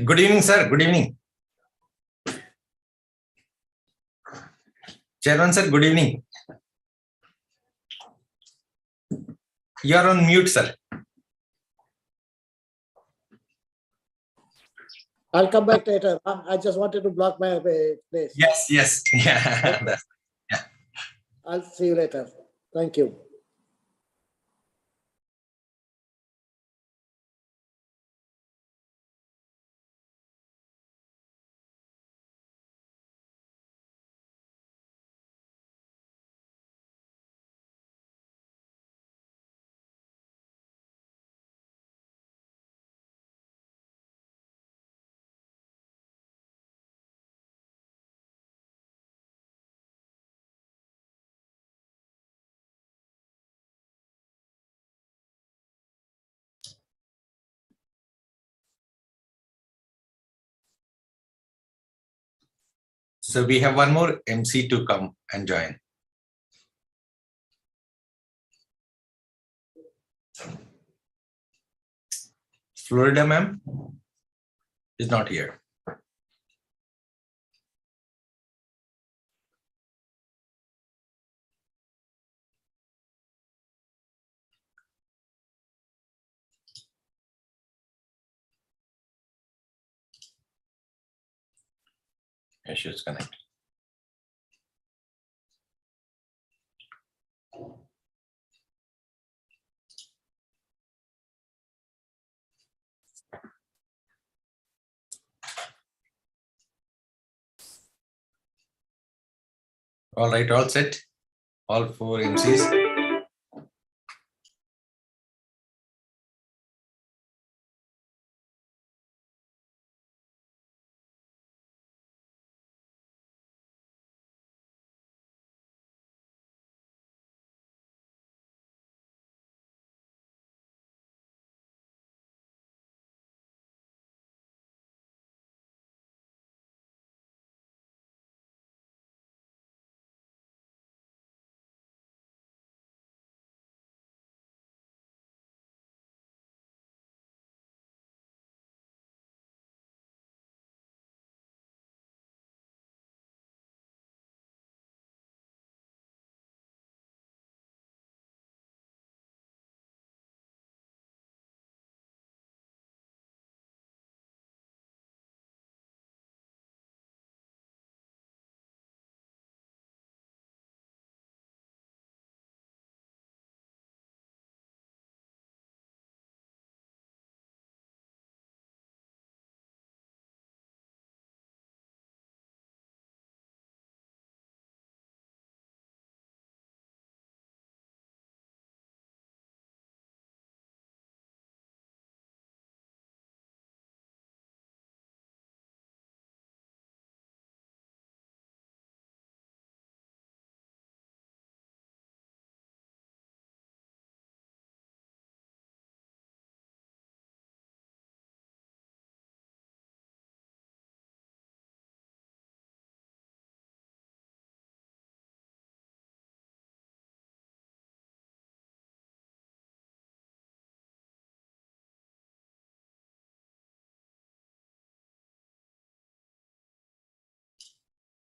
Good evening, sir. Good evening. Chairman, sir. Good evening. You are on mute, sir. I'll come back later. I just wanted to block my place. Yes, yes. Yeah. I'll see you later. Thank you. So we have one more MC to come and join. Florida, ma'am, is not here. Issues connect. All right, all set. All four MCs.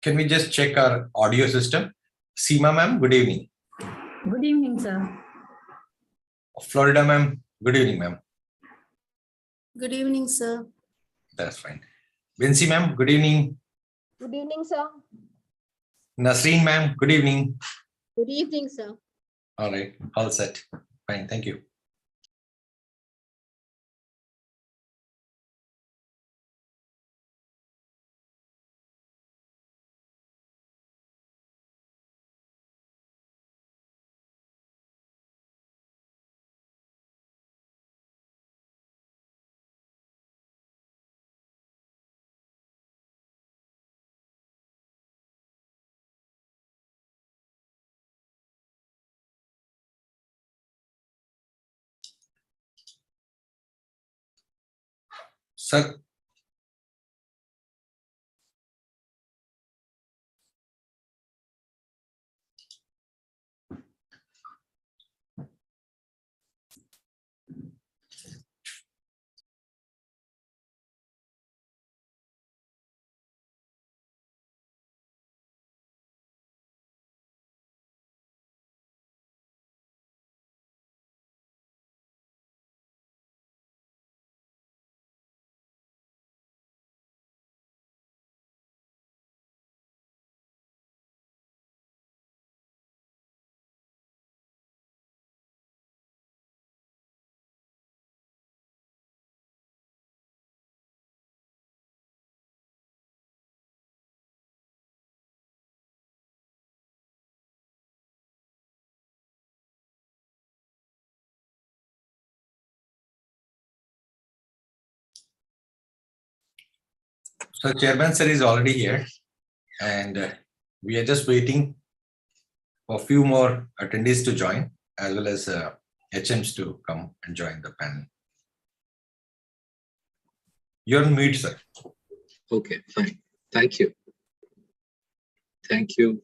Can we just check our audio system? Seema, ma'am, good evening. Good evening, sir. Florida, ma'am, good evening, ma'am. Good evening, sir. That's fine. Vinci, ma'am, good evening. Good evening, sir. Nasreen, ma'am, good evening. Good evening, sir. All right, all set. Fine, thank you. Sir, So Chairman sir is already here, and we are just waiting for a few more attendees to join, as well as HMs to come and join the panel. You're on mute, sir. Okay, fine. Thank you. Thank you.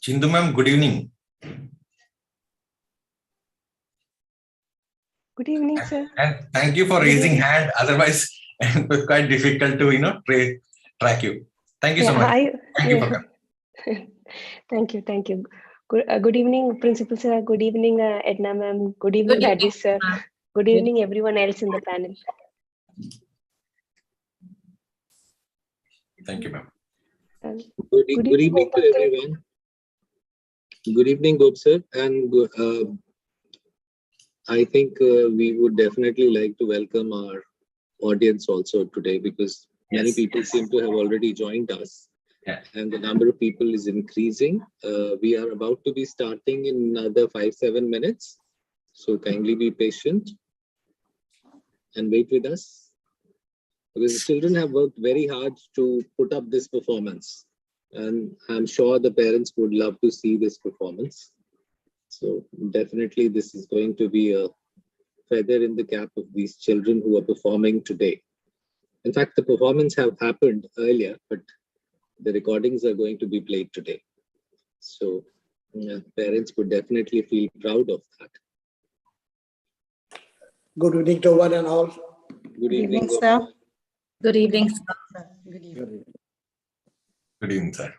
Chindu ma'am, good evening. Good evening, sir. And thank you for Good raising evening. hand. Otherwise, it was quite difficult to track you. Thank you so much. Thank you for coming. Thank you. Good evening, Principal sir. Good evening, Edna ma'am. Good evening, Rajesh sir. Good evening, everyone else in the panel. Thank you, ma'am. Good Good evening to Gopal sir. everyone. Good evening, Gop sir. And I think we would definitely like to welcome our audience also today, because many Yes. people seem to have already joined us. Yeah. And the number of people is increasing. We are about to be starting in another 5-7 minutes. So kindly be patient and wait with us, because the children have worked very hard to put up this performance. And I'm sure the parents would love to see this performance. So definitely this is going to be a feather in the cap of these children who are performing today. In fact, the performance have happened earlier, but the recordings are going to be played today. So parents would definitely feel proud of that. Good evening to one and all. Good evening, evening, Gopal. Good evening, sir. Good evening. Good evening, sir.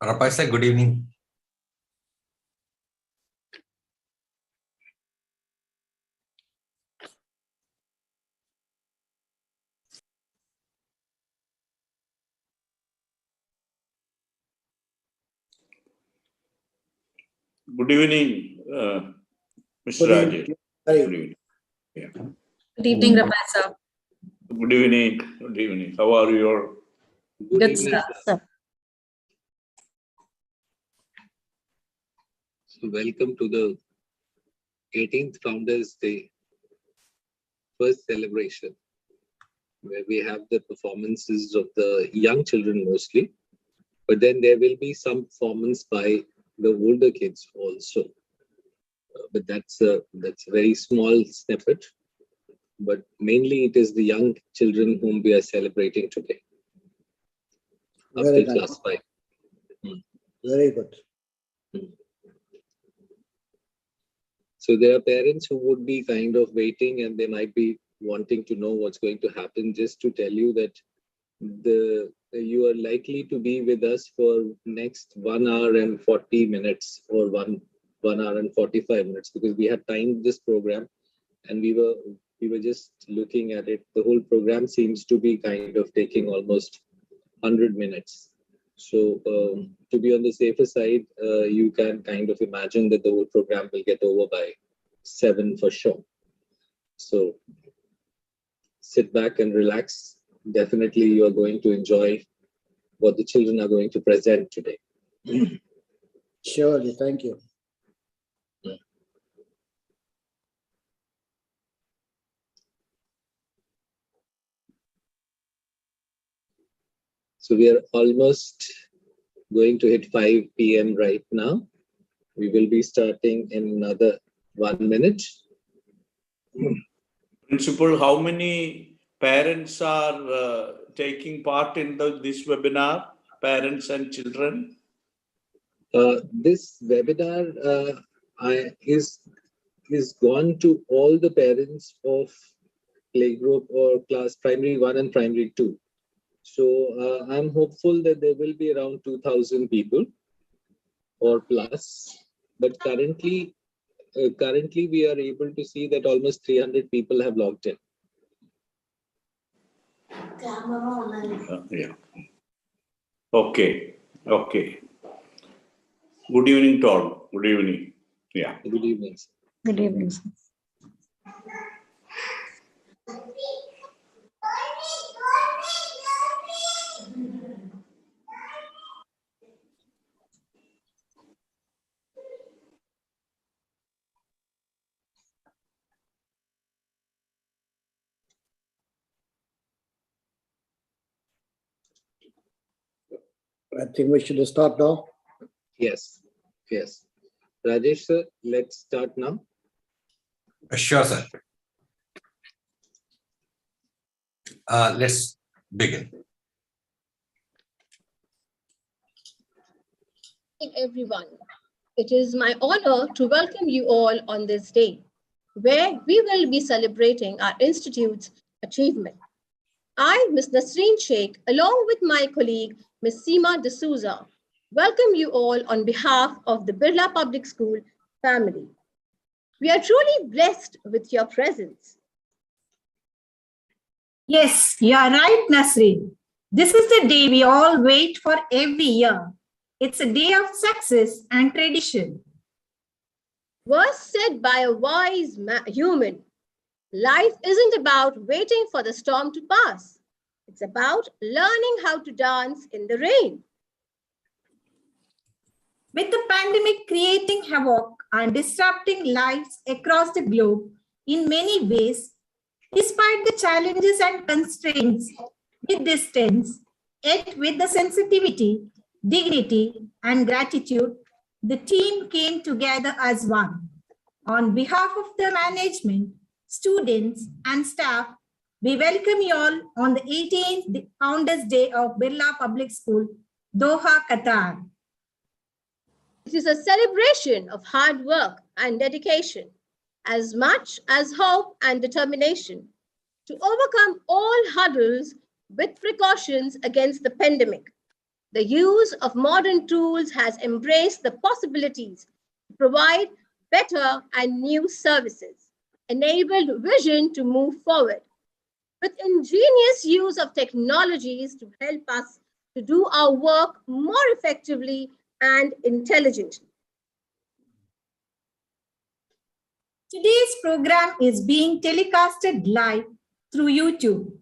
Rapaisa, good evening. Good evening, Mr. Good Rajesh. evening. Good Hi. evening. Good evening, Rapaisa. Good evening. Good evening. How are you all? Good Good, evening. sir. So welcome to the 18th Founders Day first celebration, where we have the performances of the young children mostly, but then there will be some performance by the older kids also. But that's a very small snippet. But mainly it is the young children whom we are celebrating today. Up Very till nice. class 5. Very good. So there are parents who would be kind of waiting and they might be wanting to know what's going to happen. Just to tell you that you are likely to be with us for next 1 hour and 40 minutes or 1 hour and 45 minutes, because we had timed this program and we were just looking at it. The whole program seems to be kind of taking almost 100 minutes. So to be on the safer side, you can kind of imagine that the whole program will get over by 7 for sure. So sit back and relax. Definitely you are going to enjoy what the children are going to present today. Surely. Thank you. So we are almost going to hit 5 p.m. right now. We will be starting in another 1 minute. Principal, how many parents are taking part in this webinar? Parents and children? This webinar is gone to all the parents of playgroup or class primary 1 and primary 2. So I'm hopeful that there will be around 2,000 people or plus. But currently we are able to see that almost 300 people have logged in. Yeah. Okay. Okay. Good evening to all. Good evening. Yeah. Good evening. Good evening, sir. I think we should start now. Yes. Yes. Rajesh sir, let's start now. Sure, sir. Let's begin. Everyone, it is my honor to welcome you all on this day, where we will be celebrating our institute's achievement. I, Ms. Nasreen Sheikh, along with my colleague, Ms. Seema D'Souza, welcome you all on behalf of the Birla Public School family. We are truly blessed with your presence. Yes, you are right, Nasreen. This is the day we all wait for every year. It's a day of success and tradition. Was said by a wise human, life isn't about waiting for the storm to pass. It's about learning how to dance in the rain. With the pandemic creating havoc and disrupting lives across the globe in many ways, despite the challenges and constraints with distance, yet with the sensitivity, dignity, and gratitude, the team came together as one. On behalf of the management, students, and staff, we welcome you all on the 18th Founders Day of Birla Public School, Doha, Qatar. It is a celebration of hard work and dedication, as much as hope and determination, to overcome all hurdles with precautions against the pandemic. The use of modern tools has embraced the possibilities to provide better and new services, enabled vision to move forward. With ingenious use of technologies to help us to do our work more effectively and intelligently. Today's program is being telecasted live through YouTube.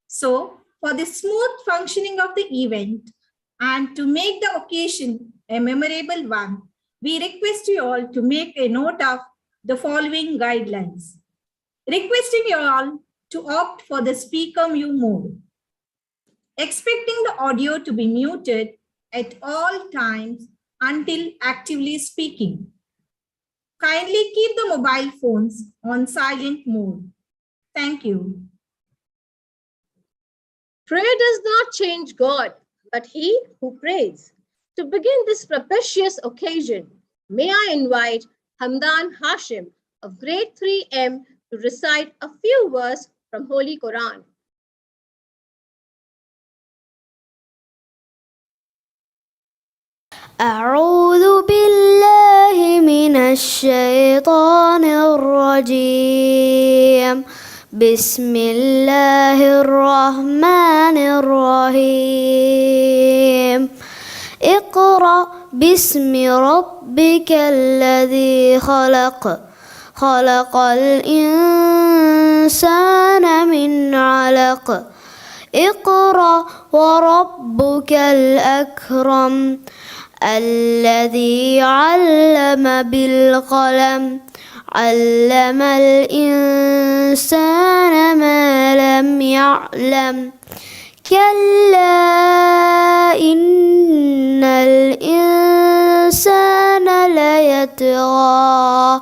So, for the smooth functioning of the event and to make the occasion a memorable one, we request you all to make a note of the following guidelines. Requesting you all to opt for the speaker mute mode. Expecting the audio to be muted at all times until actively speaking. Kindly keep the mobile phones on silent mode. Thank you. Prayer does not change God, but he who prays. To begin this propitious occasion, may I invite Hamdan Hashim of grade 3M to recite a few verses from Holy Quran. أعوذ بالله من الشيطان الرجيم بسم الله الرحمن الرحيم اقرأ باسم ربك الذي خلق خلق الإنسان من علق اقرأ وربك الأكرم الذي علم بالقلم علم الإنسان ما لم يعلم كلا إن الإنسان ليطغى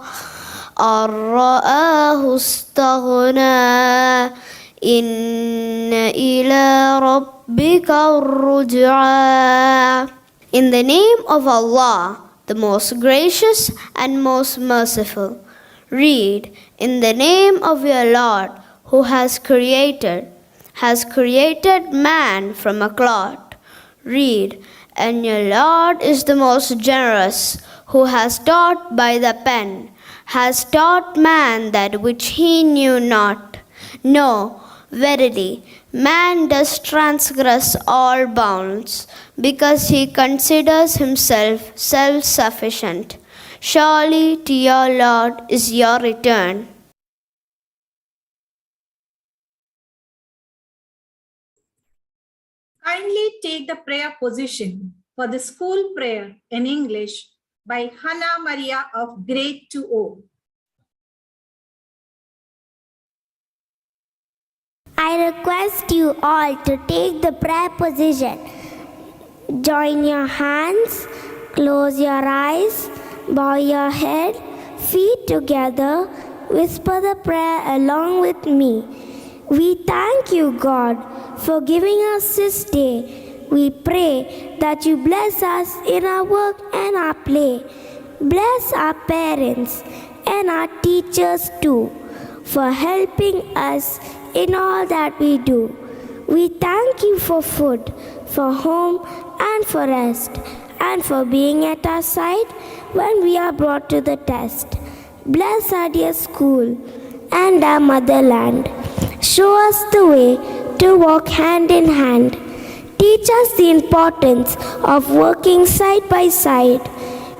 أن رآه استغنى إن إلى ربك الرجعى. In the name of Allah, the most gracious and most merciful. Read, in the name of your Lord, who has created man from a clot. Read, and your Lord is the most generous, who has taught by the pen, has taught man that which he knew not. No, verily, man does transgress all bounds, because he considers himself self-sufficient. Surely to your Lord is your return. Kindly take the prayer position for the school prayer in English by Hannah Maria of grade 2O. I request you all to take the prayer position. Join your hands, close your eyes, bow your head, feet together, whisper the prayer along with me. We thank you, God, for giving us this day. We pray that you bless us in our work and our play. Bless our parents and our teachers too, for helping us in all that we do. We thank you for food, for home and for rest, and for being at our side when we are brought to the test. Bless our dear school and our motherland. Show us the way to walk hand in hand. Teach us the importance of working side by side.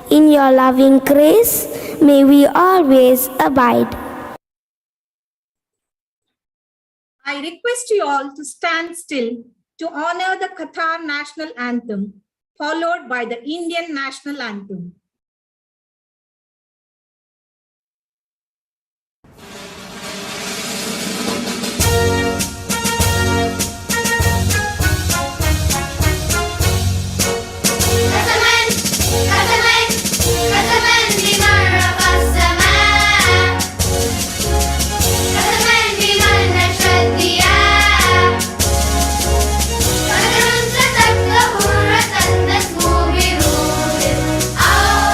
In your loving grace, may we always abide. I request you all to stand still to honor the Qatar national anthem, followed by the Indian national anthem. أعوذ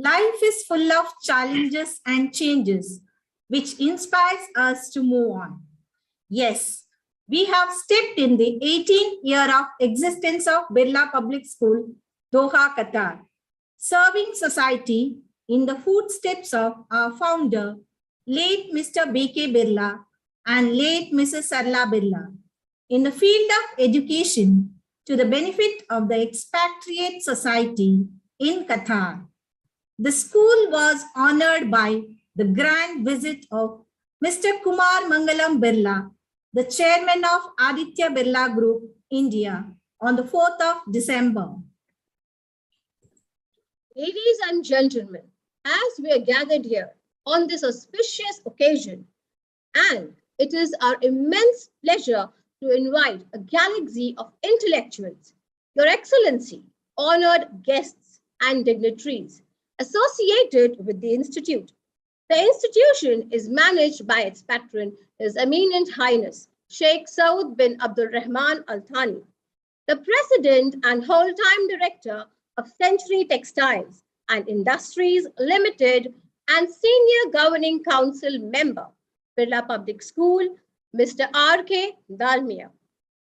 life is full of challenges and changes, which inspires us to move on. Yes, we have stepped in the 18th year of existence of Birla Public School, Doha, Qatar, serving society in the footsteps of our founder, late Mr. B.K. Birla and late Mrs. Sarla Birla, in the field of education to the benefit of the expatriate society in Qatar. The school was honored by the grand visit of Mr. Kumar Mangalam Birla, the chairman of Aditya Birla Group, India, on the 4th of December. Ladies and gentlemen, as we are gathered here on this auspicious occasion, and it is our immense pleasure to invite a galaxy of intellectuals, Your Excellency, honored guests and dignitaries associated with the Institute. The institution is managed by its patron, His Eminent Highness Sheikh Saud bin Abdul Rahman Al Thani, the President and whole-time Director of Century Textiles and Industries Limited and Senior Governing Council Member, Birla Public School, Mr. R.K. Dalmia,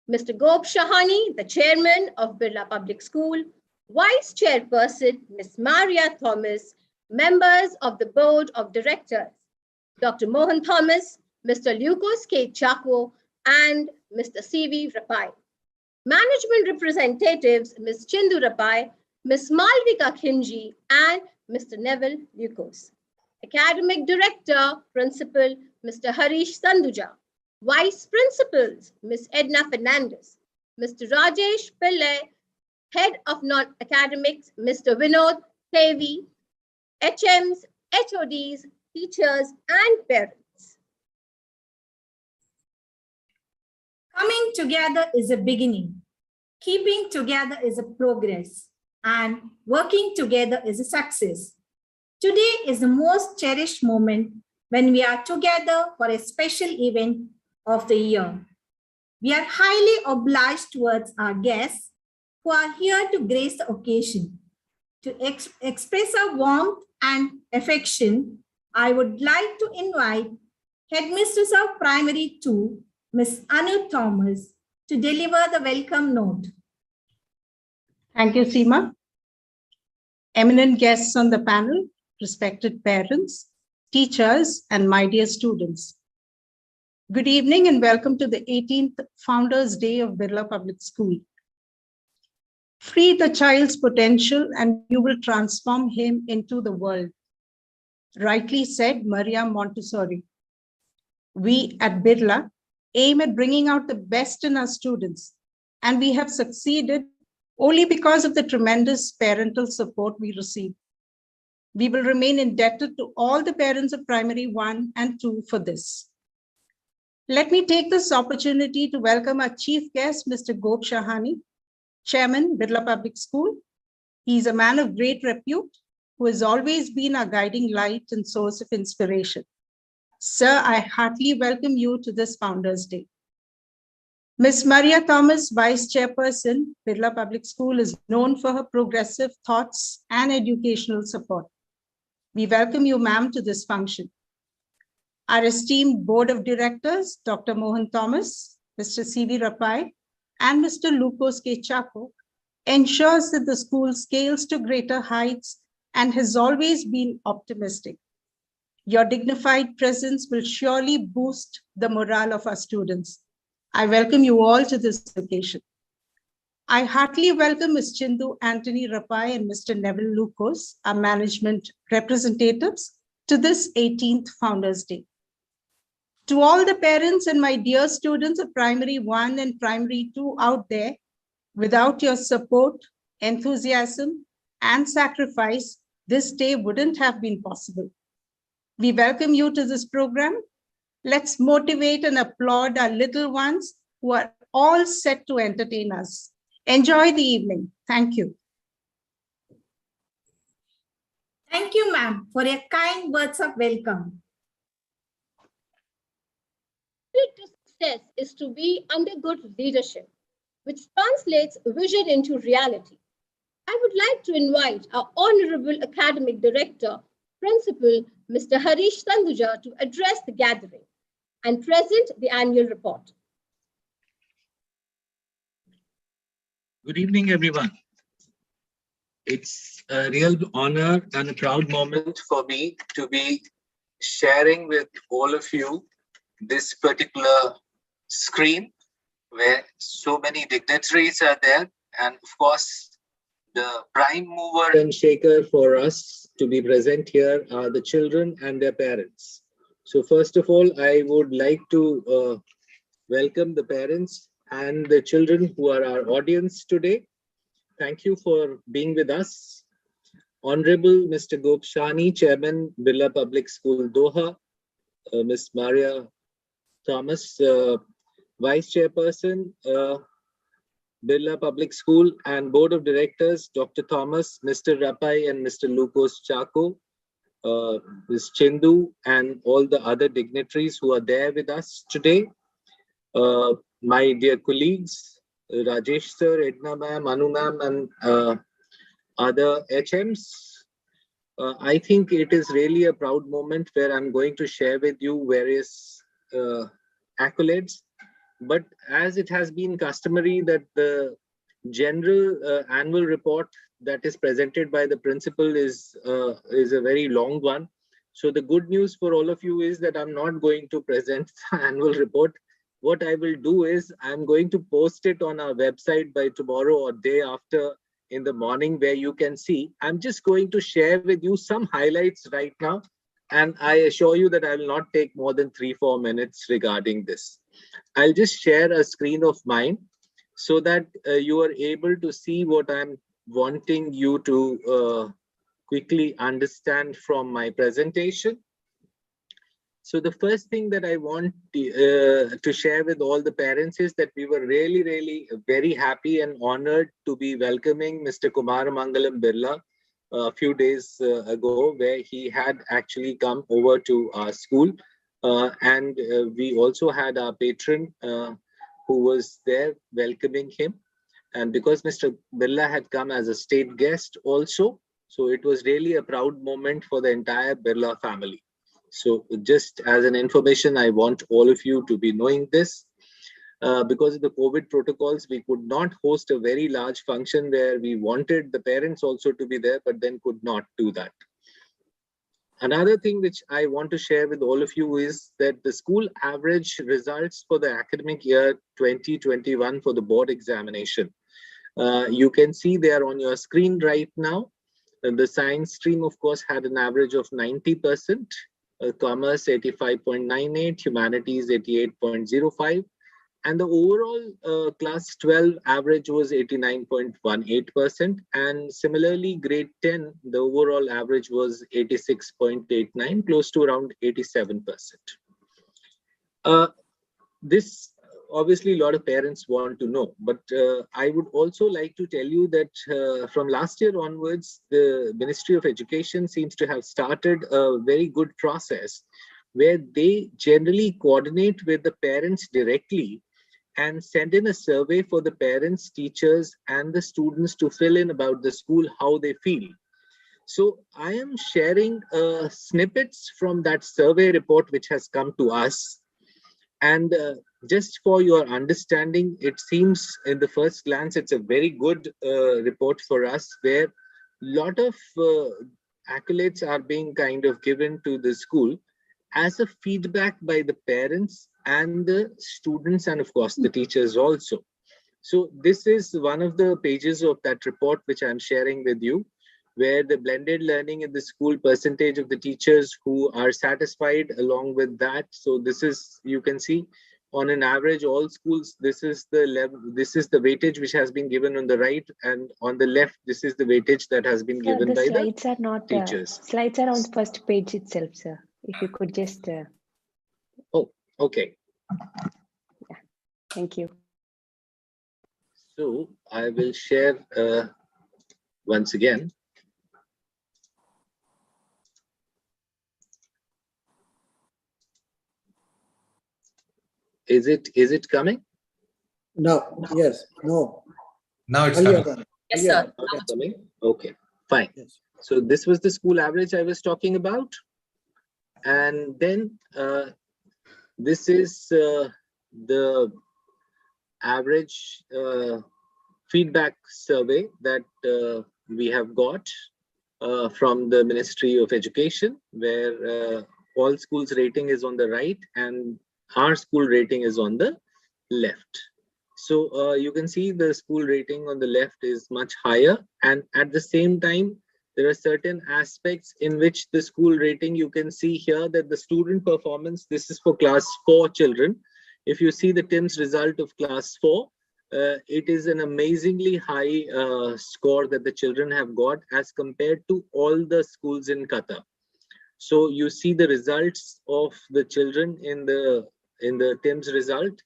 Mr. Gop Shahani, the Chairman of Birla Public School, Vice Chairperson, Ms. Maria Thomas, members of the Board of Directors, Dr. Mohan Thomas, Mr. Lucas K. Chako, and Mr. C.V. Rapai. Management representatives, Ms. Chindu Rapai, Ms. Malvika Khinji, and Mr. Neville Lucas. Academic Director, Principal, Mr. Harish Sanduja. Vice Principals, Ms. Edna Fernandez, Mr. Rajesh Pillai, Head of Non-Academics, Mr. Vinod Tevi, HMs, HODs, teachers, and parents. Coming together is a beginning. Keeping together is a progress. And working together is a success. Today is the most cherished moment when we are together for a special event of the year. We are highly obliged towards our guests who are here to grace the occasion. To express our warmth and affection, I would like to invite Headmistress of Primary 2, Ms. Anu Thomas, to deliver the welcome note. Thank you, Seema. Eminent guests on the panel, respected parents, teachers, and my dear students. Good evening and welcome to the 18th Founders Day of Birla Public School. Free the child's potential and you will transform him into the world. Rightly said Maria Montessori. We at Birla aim at bringing out the best in our students, and we have succeeded only because of the tremendous parental support we receive. We will remain indebted to all the parents of Primary 1 and 2 for this. Let me take this opportunity to welcome our chief guest, Mr. Gop Shahani, Chairman, Birla Public School. He is a man of great repute who has always been our guiding light and source of inspiration. Sir, I heartily welcome you to this Founders Day. Ms. Maria Thomas, Vice Chairperson, Birla Public School, is known for her progressive thoughts and educational support. We welcome you, ma'am, to this function. Our esteemed Board of Directors, Dr. Mohan Thomas, Mr. C.V. Rapai, and Mr. Lucas K. Chako, ensures that the school scales to greater heights and has always been optimistic. Your dignified presence will surely boost the morale of our students. I welcome you all to this occasion. I heartily welcome Ms. Chindu Anthony Rapai and Mr. Neville Lucas, our management representatives, to this 18th Founders Day. To all the parents and my dear students of Primary 1 and Primary 2 out there, without your support, enthusiasm, and sacrifice, this day wouldn't have been possible. We welcome you to this program. Let's motivate and applaud our little ones who are all set to entertain us. Enjoy the evening. Thank you. Thank you, ma'am, for your kind words of welcome. To success is to be under good leadership, which translates vision into reality. I would like to invite our Honorable Academic Director, Principal Mr. Harish Sanduja to address the gathering and present the annual report. Good evening, everyone. It's a real honor and a proud moment for me to be sharing with all of you this particular screen where so many dignitaries are there. And of course, the prime mover and shaker for us to be present here are the children and their parents. So first of all, I would like to welcome the parents and the children who are our audience today. Thank you for being with us. Honorable Mr. Gopshani, Chairman, Birla Public School, Doha, Ms. Maria Thomas, Vice Chairperson, Birla Public School, and Board of Directors, Dr. Thomas, Mr. Rapai, and Mr. Lucas Chaco, Ms. Chindu, and all the other dignitaries who are there with us today. My dear colleagues, Rajesh sir, Edna ma'am, Anu ma'am, and other HMs. I think it is really a proud moment where I'm going to share with you various accolades. But as it has been customary that the general annual report that is presented by the principal is a very long one. So the good news for all of you is that I'm not going to present the annual report. What I will do is I'm going to post it on our website by tomorrow or day after in the morning, where you can see. I'm just going to share with you some highlights right now. And I assure you that I will not take more than 3-4 minutes regarding this. I'll just share a screen of mine so that you are able to see what I'm wanting you to quickly understand from my presentation. So the first thing that I want to share with all the parents is that we were really very happy and honored to be welcoming Mr. Kumar Mangalam Birla a few days ago, where he had actually come over to our school. And we also had our patron who was there welcoming him. And because Mr. Birla had come as a state guest also, so it was really a proud moment for the entire Birla family. So just as an information, I want all of you to be knowing this. Because of the COVID protocols, we could not host a very large function where we wanted the parents also to be there, but then could not do that. Another thing which I want to share with all of you is that the school average results for the academic year 2021 for the board examination. You can see they are on your screen right now. The science stream, of course, had an average of 90%. Commerce 85.98, humanities 88.05, and the overall class 12 average was 89.18%, and similarly grade 10 the overall average was 86.89, close to around 87%. This obviously a lot of parents want to know, but I would also like to tell you that from last year onwards, the Ministry of Education seems to have started a very good process where they generally coordinate with the parents directly and send in a survey for the parents, teachers, and the students to fill in about the school, how they feel. So I am sharing snippets from that survey report which has come to us. And just for your understanding, it seems in the first glance, it's a very good report for us, where a lot of accolades are being kind of given to the school as a feedback by the parents and the students, and of course the teachers also. So this is one of the pages of that report which I'm sharing with you, where the blended learning in the school, percentage of the teachers who are satisfied along with that. So this is, you can see on an average, all schools, this is the level, this is the weightage which has been given on the right, and on the left, this is the weightage that has been given by slides are not, teachers. Slides are on the first page itself, sir. If you could just. Oh, okay. Yeah, thank you. So I will share once again. Is it coming? No, yes, no. Now it's Earlier coming. than- Yes, Yeah. sir. Not coming? Okay, fine. Yes. So this was the school average I was talking about. And then this is the average feedback survey that we have got from the Ministry of Education, where all schools rating is on the right and our school rating is on the left. So you can see the school rating on the left is much higher, and at the same time there are certain aspects in which the school rating, you can see here that the student performance, this is for class 4 children. If you see the TIMSS result of class 4, it is an amazingly high score that the children have got as compared to all the schools in Qatar. So you see the results of the children in the TIMSS result,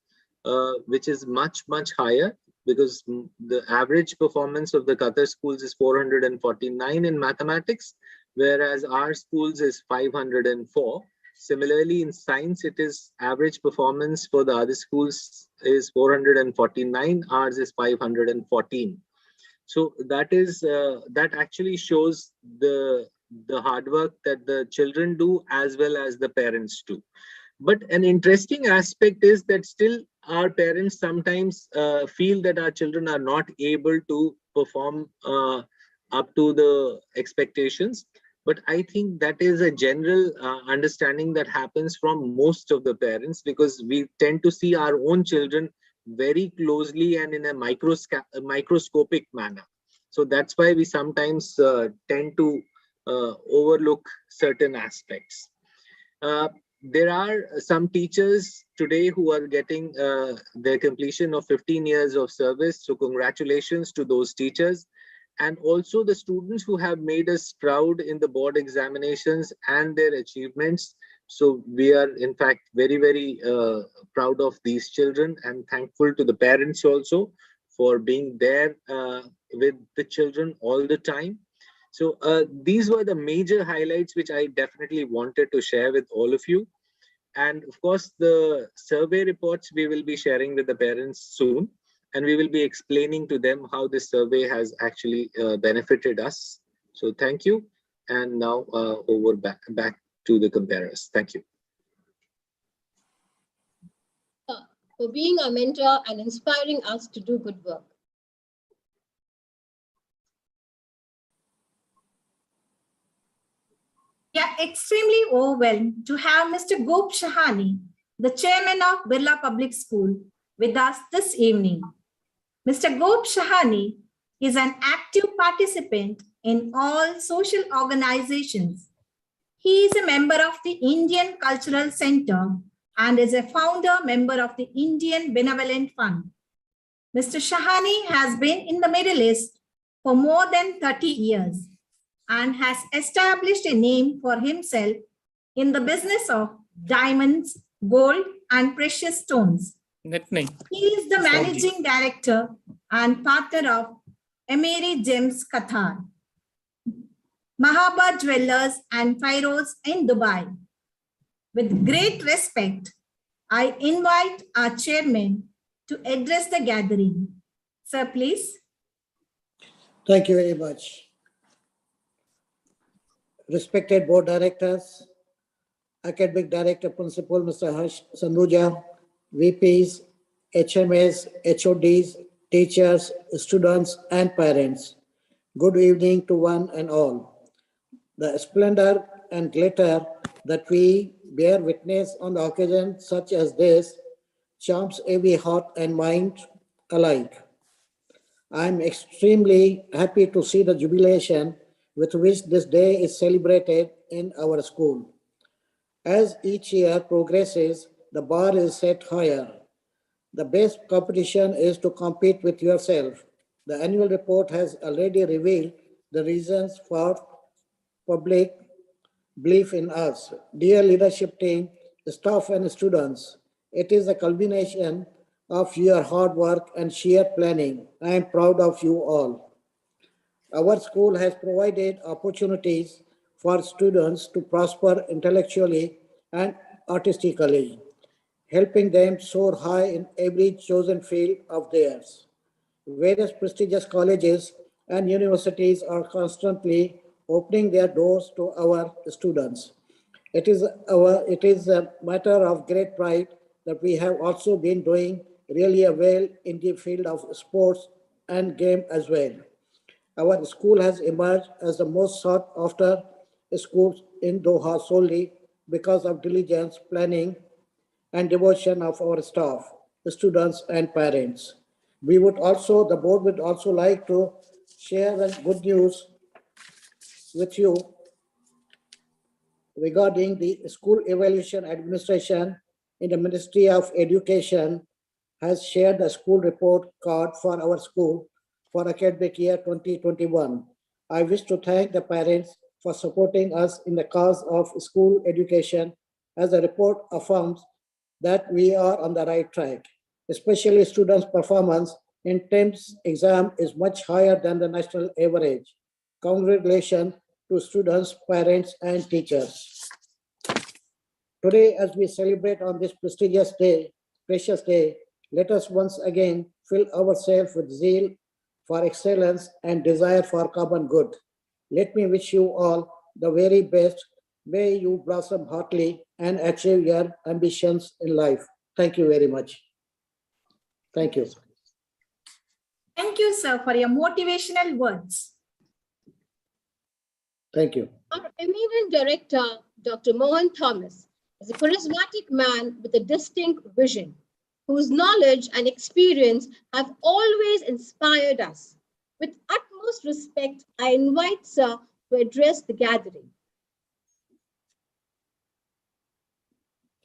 which is much higher, because the average performance of the Qatar schools is 449 in mathematics, whereas our schools is 504. Similarly, in science, it is average performance for the other schools is 449, ours is 514. So that is that actually shows the hard work that the children do as well as the parents do. But an interesting aspect is that still our parents sometimes feel that our children are not able to perform up to the expectations. But I think that is a general understanding that happens from most of the parents, because we tend to see our own children very closely and in a microscopic manner. So that's why we sometimes tend to overlook certain aspects. There are some teachers today who are getting their completion of 15 years of service. So congratulations to those teachers. And also the students who have made us proud in the board examinations and their achievements. So we are in fact very proud of these children, and thankful to the parents also for being there with the children all the time. So these were the major highlights which I definitely wanted to share with all of you. And of course, the survey reports we will be sharing with the parents soon, and we will be explaining to them how this survey has actually benefited us. So thank you. And now over back to the comparers. Thank you. For being our mentor and inspiring us to do good work. We are extremely overwhelmed to have Mr. Gop Shahani, the chairman of Birla Public School, with us this evening. Mr. Gop Shahani is an active participant in all social organizations. He is a member of the Indian Cultural Center and is a founder member of the Indian Benevolent Fund. Mr. Shahani has been in the Middle East for more than 30 years and has established a name for himself in the business of diamonds, gold, and precious stones. He is the managing director and partner of Emiri Gems Qatar, Mahaba Jewelers and Pharaohs in Dubai. With great respect, I invite our chairman to address the gathering. Sir, please. Thank you very much. Respected board directors, academic director principal Mr. Harsh Sanduja, VPs, HMS, HODs, teachers, students, and parents. Good evening to one and all. The splendor and glitter that we bear witness on the occasion such as this charms every heart and mind alike. I am extremely happy to see the jubilation with which this day is celebrated in our school. As each year progresses, the bar is set higher. The best competition is to compete with yourself. The annual report has already revealed the reasons for public belief in us. Dear leadership team, staff and students, it is a culmination of your hard work and sheer planning. I am proud of you all. Our school has provided opportunities for students to prosper intellectually and artistically, helping them soar high in every chosen field of theirs. Various prestigious colleges and universities are constantly opening their doors to our students. It is a matter of great pride that we have also been doing really well in the field of sports and game as well. Our school has emerged as the most sought after schools in Doha solely because of diligence, planning, and devotion of our staff, students, and parents. The board would also like to share the good news with you regarding the school evaluation administration in the Ministry of Education has shared the school report card for our school for academic year 2021. I wish to thank the parents for supporting us in the cause of school education, as the report affirms that we are on the right track. Especially students' performance in TEMS exam is much higher than the national average. Congratulations to students, parents, and teachers. Today, as we celebrate on this prestigious day, precious day, let us once again fill ourselves with zeal for excellence and desire for common good. Let me wish you all the very best. May you blossom heartily and achieve your ambitions in life. Thank you very much. Thank you. Thank you, sir, for your motivational words. Thank you. Our eminent director, Dr. Mohan Thomas, is a charismatic man with a distinct vision, whose knowledge and experience have always inspired us. With utmost respect, I invite Sir to address the gathering.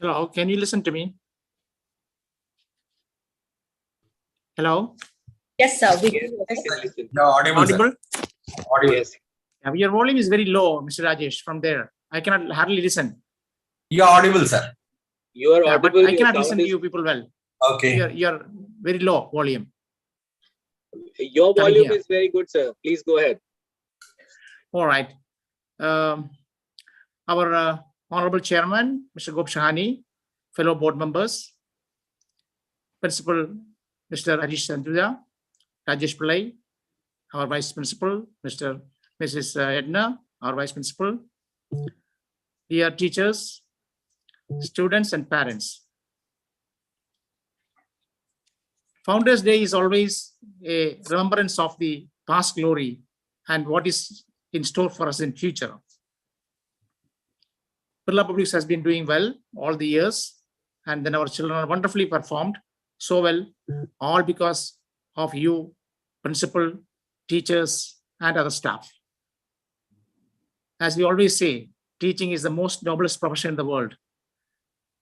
Hello, can you listen to me? Hello? Yes, sir. You're audible, sir. Audible? Audible. Yes. Your volume is very low, Mr. Rajesh, from there. I cannot hardly listen. You're audible, sir. You are Yeah, but audible. I your cannot sound listen to is- you people well. Okay. You're very low volume. Your Coming volume here. is very good, sir. Please go ahead. All right. Our Honorable Chairman, Mr. Gop Shahani, fellow board members, Principal Mr. Rajesh Sandhuja, Rajesh Pillai, our Vice Principal, Mrs. Edna, our Vice Principal, dear teachers, students, and parents. Founders Day is always a remembrance of the past glory and what is in store for us in future. Birla Public has been doing well all the years, and then our children are wonderfully performed so well, all because of you, principal, teachers, and other staff. As we always say, teaching is the most noblest profession in the world.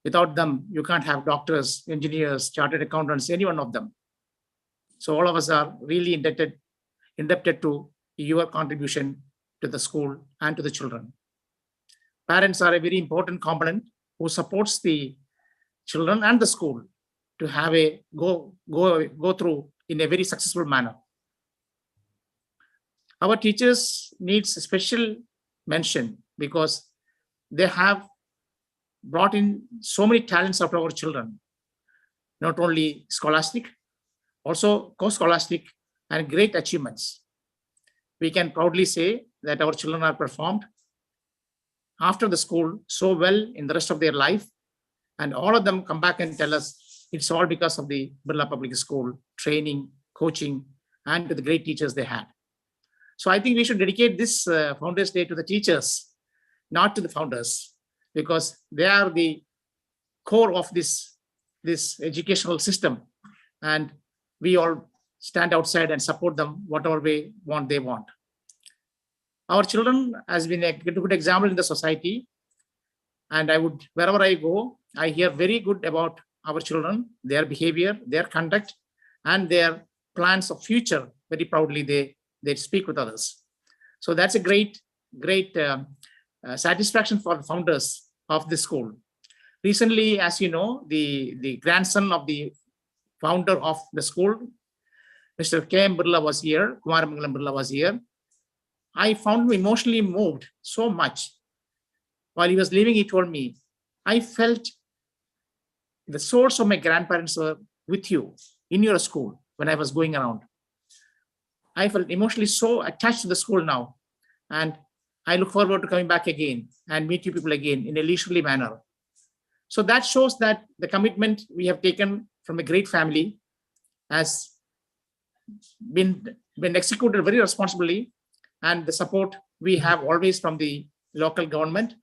Without them, you can't have doctors, engineers, chartered accountants, any one of them. So all of us are really indebted to your contribution to the school and to the children. Parents are a very important component who supports the children and the school to have a go through in a very successful manner. Our teachers needs a special mention because they have brought in so many talents out of our children, not only scholastic, also co-scholastic and great achievements. We can proudly say that our children are performed after the school so well in the rest of their life, and all of them come back and tell us it's all because of the Birla Public School training, coaching, and to the great teachers they had. So I think we should dedicate this Founders Day to the teachers, not to the founders, because they are the core of this educational system, and we all stand outside and support them whatever way they want. Our children has been a good example in the society, and wherever I go, I hear very good about our children, their behavior, their conduct, and their plans of future. Very proudly they speak with others. So that's a great satisfaction for the founders of this school. Recently, as you know, the grandson of the founder of the school, Mr. K.M. Birla was here, Kumaramangalam Birla was here. I found him emotionally moved so much. While he was leaving, he told me, I felt the souls of my grandparents were with you in your school when I was going around. I felt emotionally so attached to the school now. And I look forward to coming back again and meet you people again in a leisurely manner. So that shows that the commitment we have taken from a great family has been executed very responsibly, and the support we have always from the local government,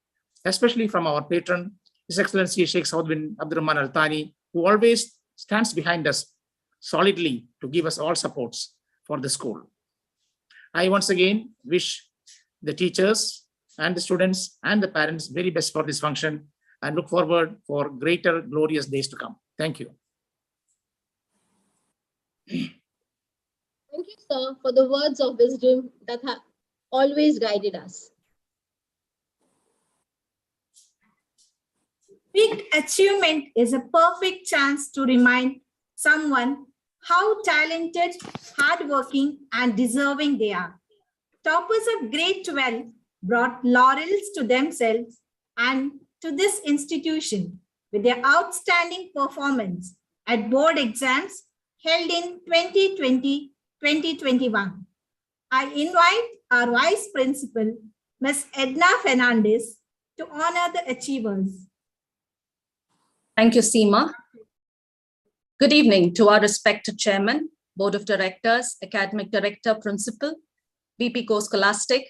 especially from our patron, His Excellency Sheikh Saud bin Abdurrahman Al Thani, who always stands behind us solidly to give us all supports for the school. I once again wish the teachers and the students and the parents very best for this function, and look forward for greater glorious days to come. Thank you. Thank you, sir, for the words of wisdom that have always guided us. Big achievement is a perfect chance to remind someone how talented, hardworking, and deserving they are. Toppers of grade 12 brought laurels to themselves and to this institution with their outstanding performance at board exams held in 2020-2021. I invite our Vice Principal, Ms. Edna Fernandez, to honor the achievers. Thank you, Seema. Good evening to our respected Chairman, Board of Directors, Academic Director, Principal, VP Core Scholastic,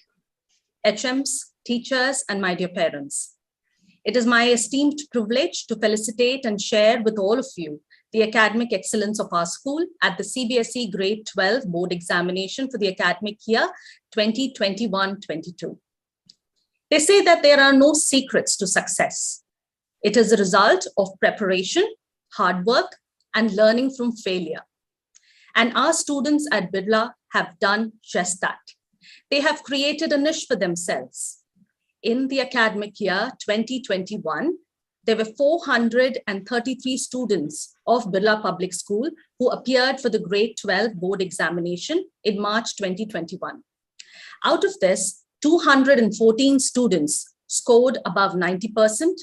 HMs, teachers, and my dear parents. It is my esteemed privilege to felicitate and share with all of you the academic excellence of our school at the CBSE Grade 12 Board Examination for the academic year 2021-22. They say that there are no secrets to success. It is a result of preparation, hard work, and learning from failure. And our students at Birla have done just that. They have created a niche for themselves. In the academic year 2021, there were 433 students of Birla Public School who appeared for the grade 12 board examination in March 2021. Out of this, 214 students scored above 90%,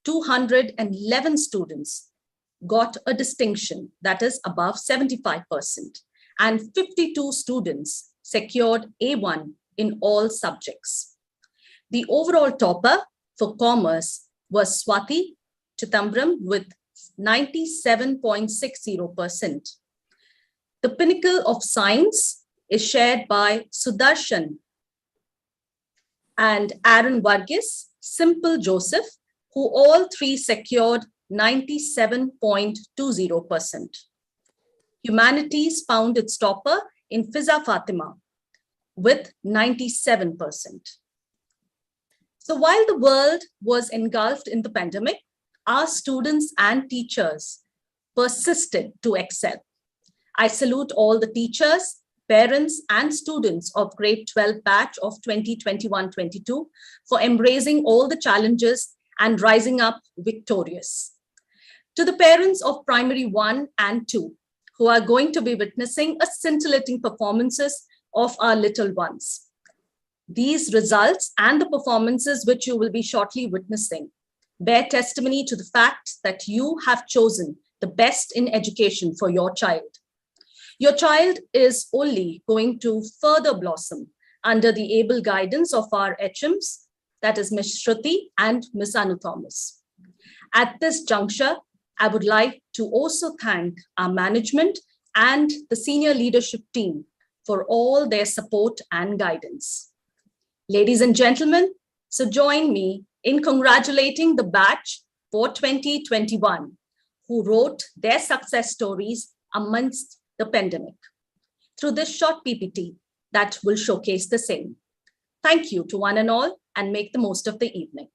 211 students got a distinction that is above 75%, and 52 students secured A1 in all subjects. The overall topper for commerce was Swati Chitambram with 97.60%. The pinnacle of science is shared by Sudarshan and Aaron Varghese, Simple Joseph, who all three secured 97.20%. Humanities found its topper in Fiza Fatima with 97%. So while the world was engulfed in the pandemic, our students and teachers persisted to excel. I salute all the teachers, parents, and students of grade 12 batch of 2021-22 for embracing all the challenges and rising up victorious. To the parents of primary 1 and 2, who are going to be witnessing a scintillating performances of our little ones. These results and the performances which you will be shortly witnessing bear testimony to the fact that you have chosen the best in education for your child. Your child is only going to further blossom under the able guidance of our HMs, that is Ms. Shruti and Ms. Anu Thomas. At this juncture, I would like to also thank our management and the senior leadership team for all their support and guidance. Ladies and gentlemen, so join me in congratulating the batch for 2021 who wrote their success stories amongst the pandemic through this short PPT that will showcase the same. Thank you to one and all, and make the most of the evening.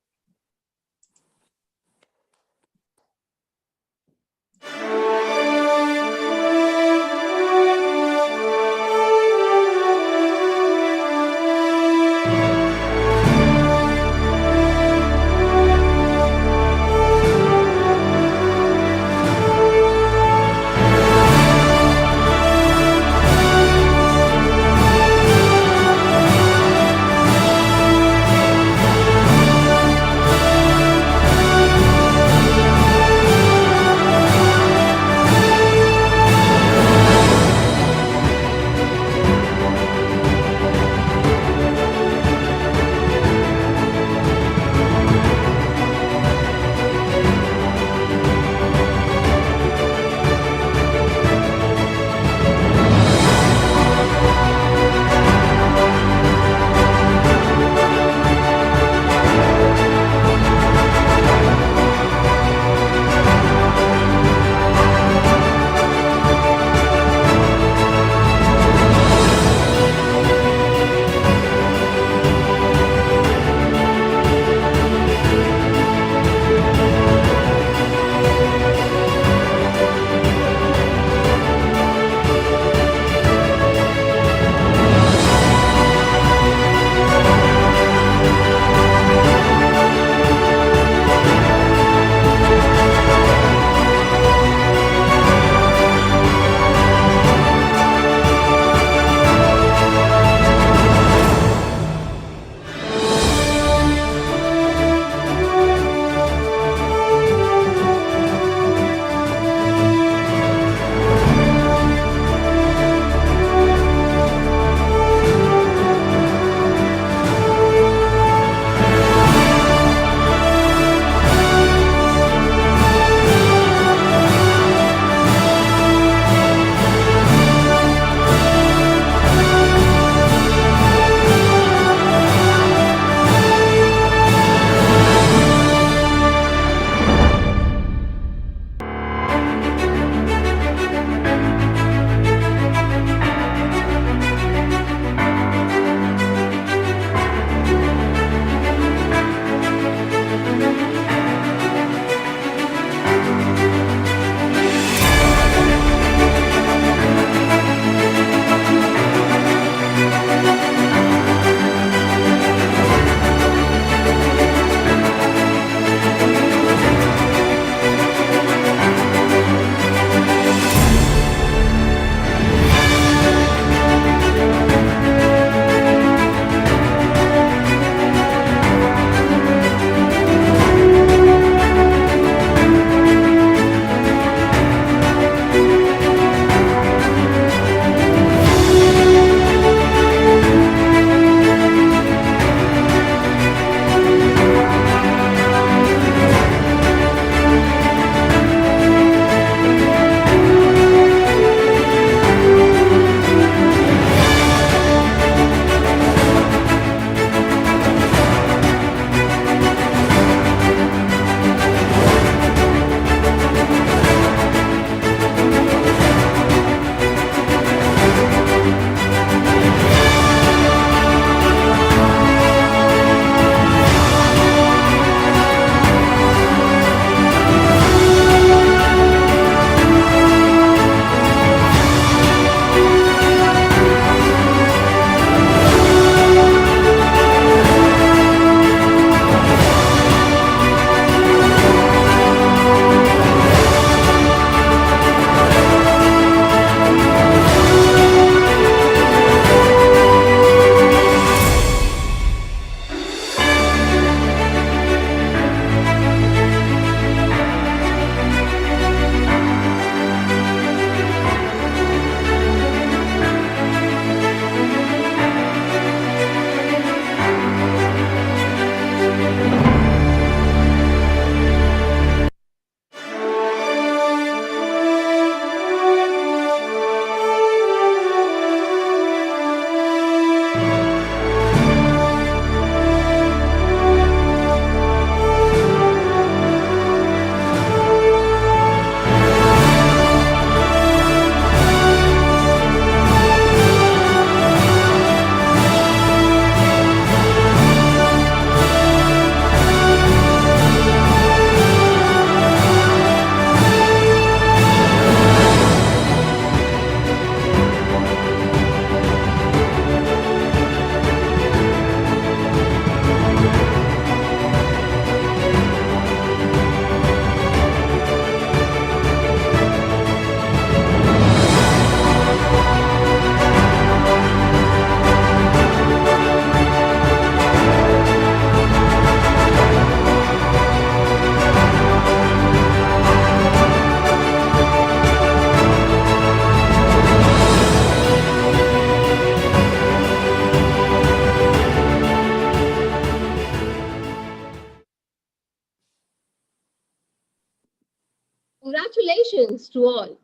Salutations to all.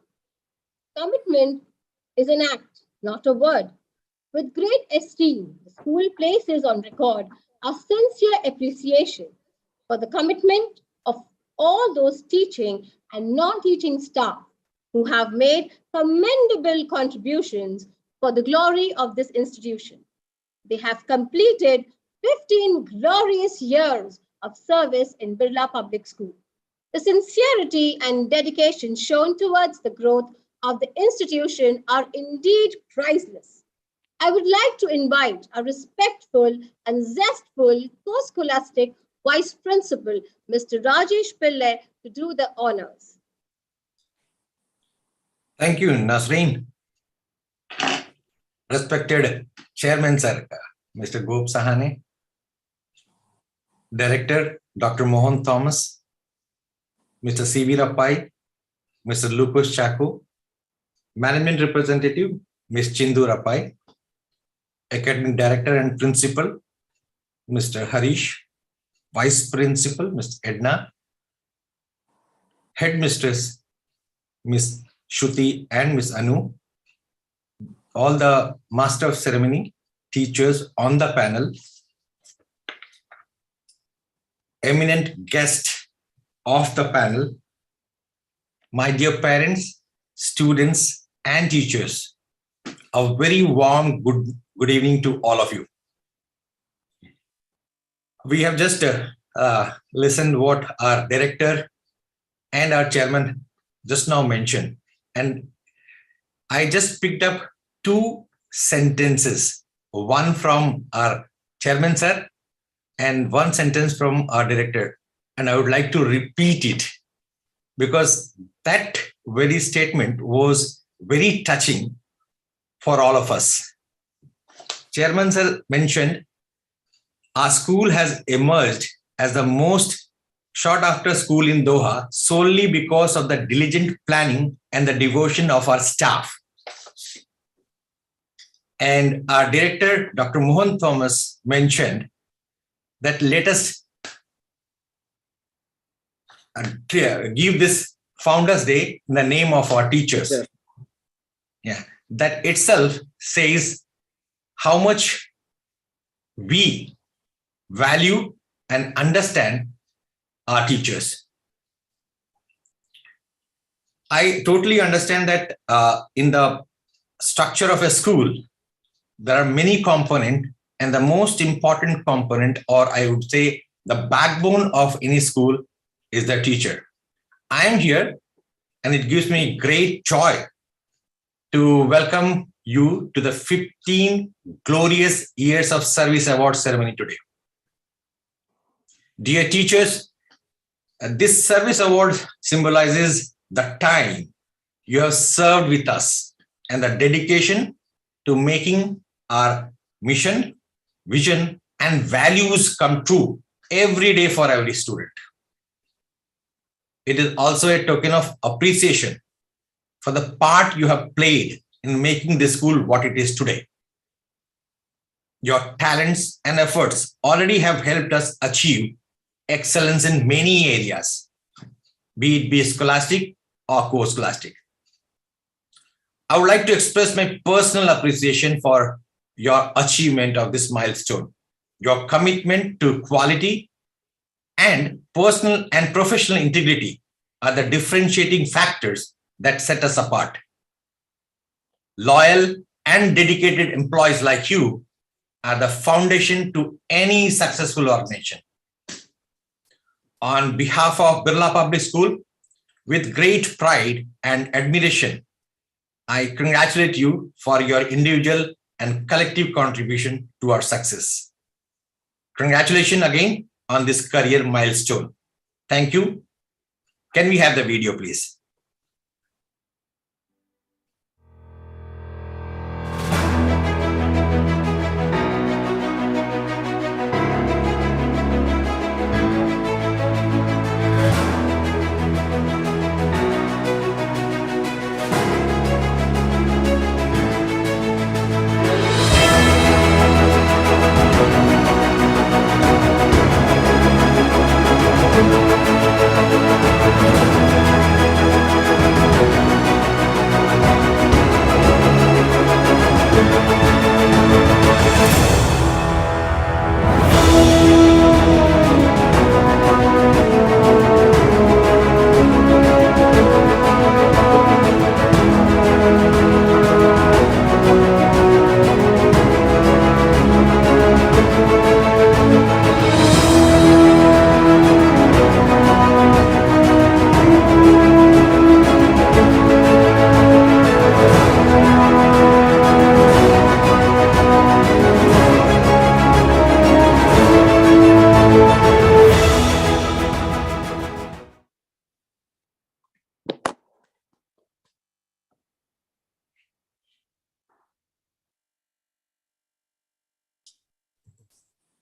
Commitment is an act, not a word. With great esteem, the school places on record our sincere appreciation for the commitment of all those teaching and non-teaching staff who have made commendable contributions for the glory of this institution. They have completed 15 glorious years of service in Birla Public School. The sincerity and dedication shown towards the growth of the institution are indeed priceless. I would like to invite a respectful and zestful co-scholastic Vice Principal, Mr. Rajesh Pillai, to do the honors. Thank you, Nasreen. Respected Chairman Sir, Mr. Gop Sahane, Director, Dr. Mohan Thomas, Mr. C.V. Rappai, Mr. Lucas Chaku, Management Representative, Ms. Chindu Rappai, Academic Director and Principal, Mr. Harish, Vice Principal, Ms. Edna, Headmistress, Ms. Shruti and Ms. Anu, all the Master of Ceremony, teachers on the panel, eminent guest of the panel, my dear parents, students, and teachers, a very warm good evening to all of you. We have just listened what our director and our chairman just now mentioned, and I just picked up two sentences, one from our chairman sir and one sentence from our director, and I would like to repeat it because that very statement was very touching for all of us. Chairman sir mentioned our school has emerged as the most sought after school in Doha solely because of the diligent planning and the devotion of our staff. And our director, Dr. Mohan Thomas, mentioned that let us give this Founders Day in the name of our teachers. Sure. Yeah, that itself says how much we value and understand our teachers. I totally understand that in the structure of a school, there are many components, and the most important component, or I would say the backbone of any school, is the teacher. I am here, and it gives me great joy to welcome you to the 15 glorious years of service award ceremony today. Dear teachers, this service award symbolizes the time you have served with us and the dedication to making our mission, vision, and values come true every day for every student. It is also a token of appreciation for the part you have played in making this school what it is today. Your talents and efforts already have helped us achieve excellence in many areas, be it scholastic or co-scholastic. I would like to express my personal appreciation for your achievement of this milestone. Your commitment to quality and personal and professional integrity are the differentiating factors that set us apart. Loyal and dedicated employees like you are the foundation to any successful organization. On behalf of Birla Public School, with great pride and admiration, I congratulate you for your individual and collective contribution to our success. Congratulations again on this career milestone. Thank you. Can we have the video, please?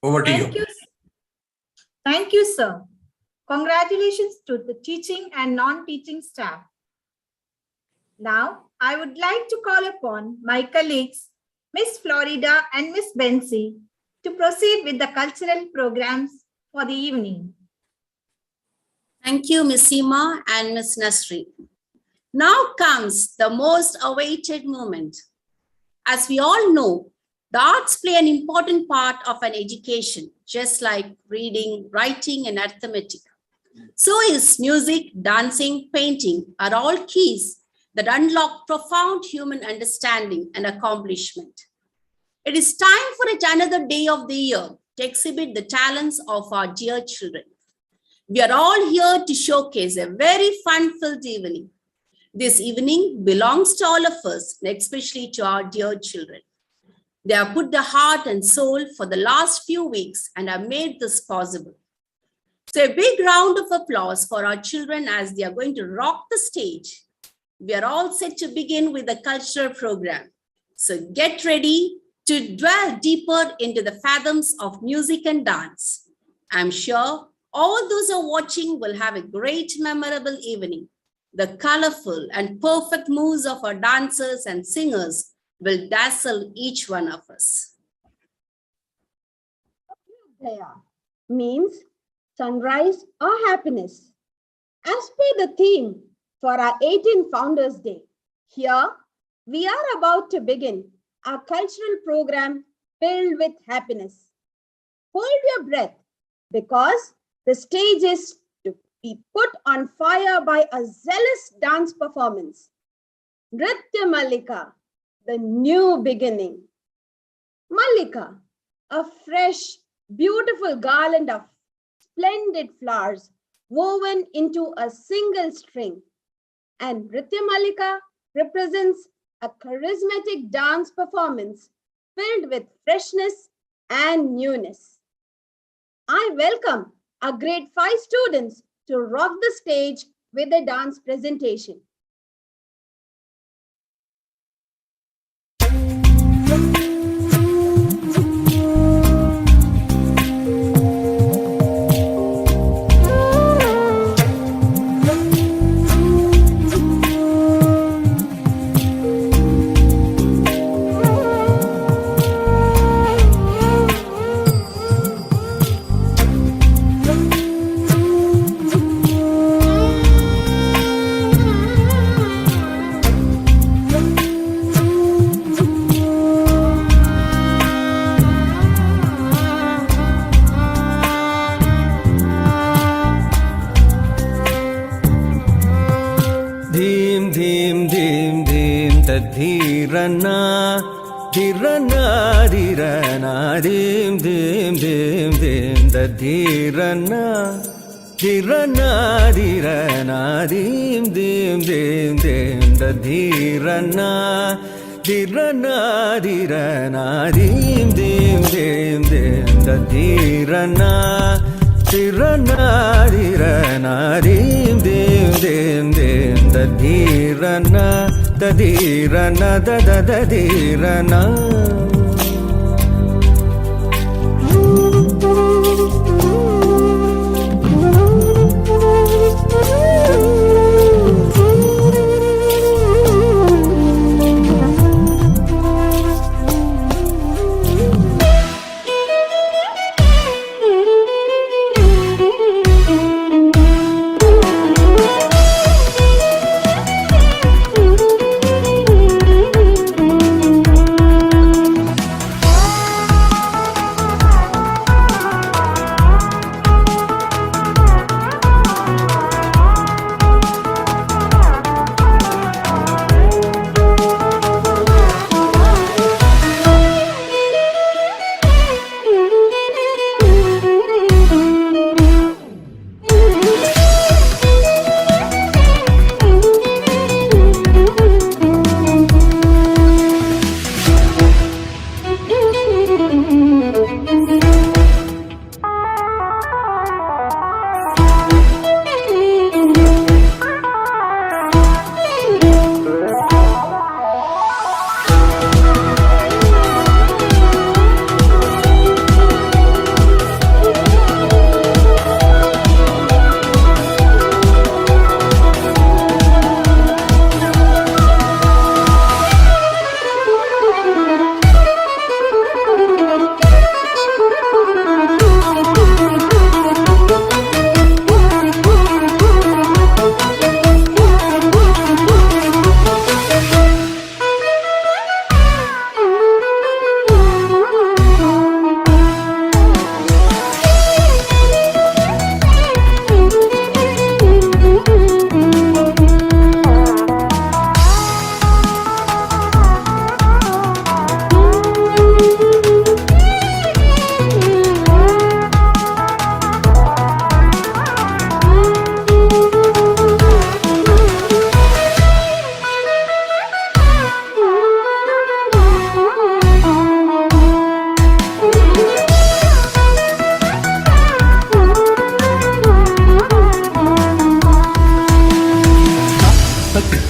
Over to Thank you. you. Thank you, sir. Congratulations to the teaching and non-teaching staff. Now, I would like to call upon my colleagues, Miss Florida and Miss Bensi, to proceed with the cultural programs for the evening. Thank you, Ms. Seema and Ms. Nasri. Now comes the most awaited moment. As we all know, the arts play an important part of an education, just like reading, writing, and arithmetic. So is music, dancing, painting are all keys that unlock profound human understanding and accomplishment. It is time for yet another day of the year to exhibit the talents of our dear children. We are all here to showcase a very fun-filled evening. This evening belongs to all of us, and especially to our dear children. They have put their heart and soul for the last few weeks and have made this possible. So a big round of applause for our children as they are going to rock the stage. We are all set to begin with the cultural program. So get ready to dwell deeper into the fathoms of music and dance. I'm sure all those who are watching will have a great memorable evening. The colorful and perfect moves of our dancers and singers will dazzle each one of us. Means sunrise or happiness. As per the theme for our 18th Founders Day, here we are about to begin our cultural program filled with happiness. Hold your breath because the stage is to be put on fire by a zealous dance performance. Nritya Mallika, the new beginning. Mallika, a fresh, beautiful garland of splendid flowers woven into a single string. And Nritya Mallika represents a charismatic dance performance filled with freshness and newness. I welcome our grade 5 students to rock the stage with a dance presentation. Dhirana, dhirana, dhirana, dim, dim, dim, dim, the dhirana, dhirana, dhirana, dim, dim, dim, dim, the dhirana, dhirana, dhirana, dim, dim, dim, dim, the dhirana, dhirana, dhirana, dim, dim, dim, dim, the dhirana. Dadirana, da da da dirana.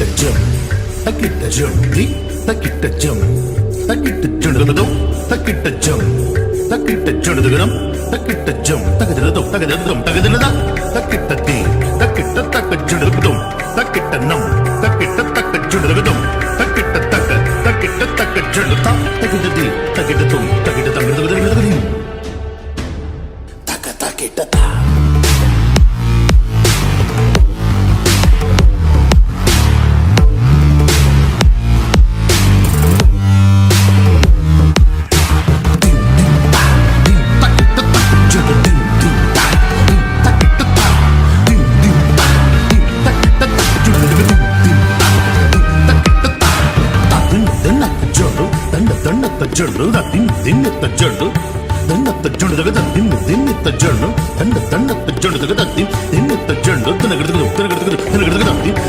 takitta jum di takitta jum takitta junadum takitta jum takitta junadum takitta jum takitta takitta di takitta takajunadum takitta nam takitta takajunadum takitta takajunadum takitta di takitta tum takitta tangadum takitta ta. జడు దిన్నెత్త జడు దండత్త జడు దగద దిన్నెత్త జడు దండత్త జడు దగద దిన్నెత్త జడు తనగడగదు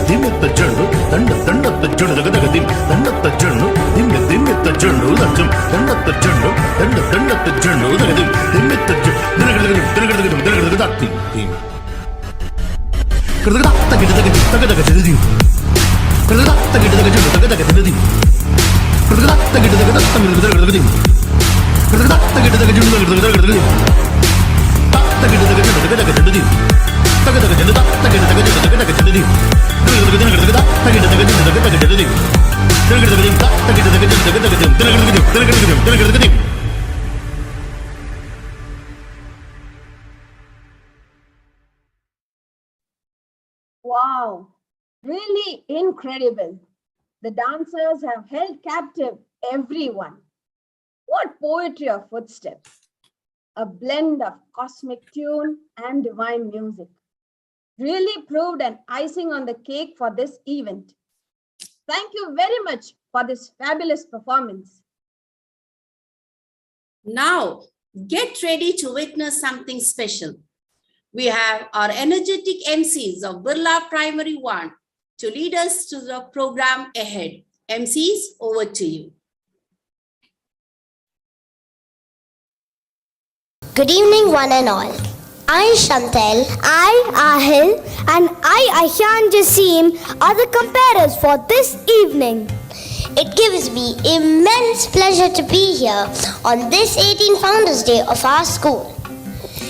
దిన్నెత్త జడు దండత్త జడు దగద దండత్త జడు దిన్నెత్త జడు లక్షం దండత్త జడు దండత్త జడు దగద దిన్నెత్త జడు తనగడగదు దాతి కడగద తగిడ తగద జడి కడగద తగిడ తగద జడి Wow, really incredible. The dancers have held captive everyone. What poetry of footsteps. A blend of cosmic tune and divine music. Really proved an icing on the cake for this event. Thank you very much for this fabulous performance. Now, get ready to witness something special. We have our energetic MCs of Birla Primary 1 to lead us to the program ahead. MCs, over to you. Good evening, one and all. I, Chantel, I, Ahil, and I, Ayhan Jassim, are the comparers for this evening. It gives me immense pleasure to be here on this 18th Founders Day of our school.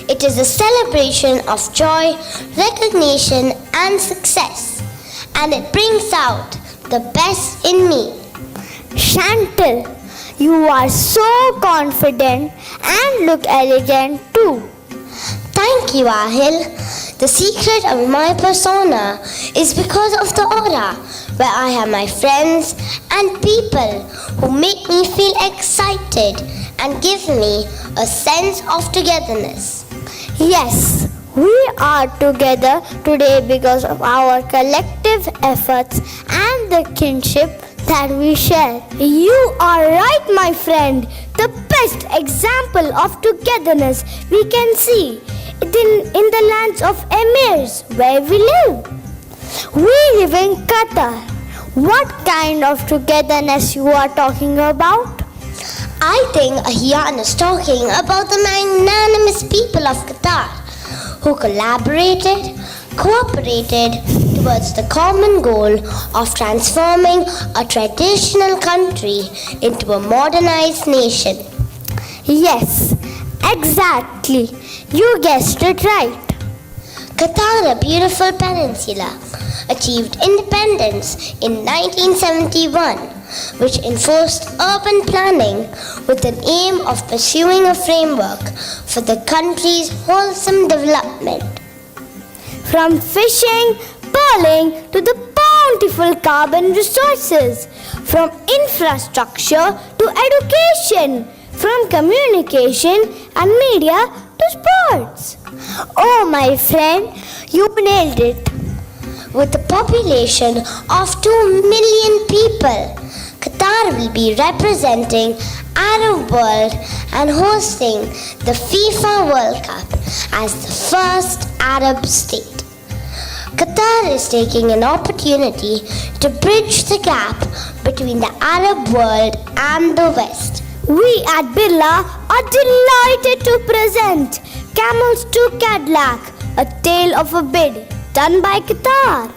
It is a celebration of joy, recognition, and success, and it brings out the best in me. Chantal, you are so confident and look elegant too. Thank you, Ahil. The secret of my persona is because of the aura, where I have my friends and people who make me feel excited and give me a sense of togetherness. Yes, we are together today because of our collective efforts and the kinship that we share. You are right, my friend. The best example of togetherness we can see in the lands of Emirs where we live. We live in Qatar. What kind of togetherness you are talking about? I think Ahyan is talking about the magnanimous people of Qatar who collaborated, cooperated towards the common goal of transforming a traditional country into a modernized nation. Yes, exactly. You guessed it right. Qatar, a beautiful peninsula, achieved independence in 1971, which enforced urban planning with an aim of pursuing a framework for the country's wholesome development. From fishing, pearling to the bountiful carbon resources, from infrastructure to education, from communication and media to sports. Oh, my friend, you nailed it. With a population of 2 million people, Qatar will be representing Arab world and hosting the FIFA World Cup as the first Arab state. Qatar is taking an opportunity to bridge the gap between the Arab world and the West. We at Birla are delighted to present Camels to Cadillac, a tale of a bid done by Qatar.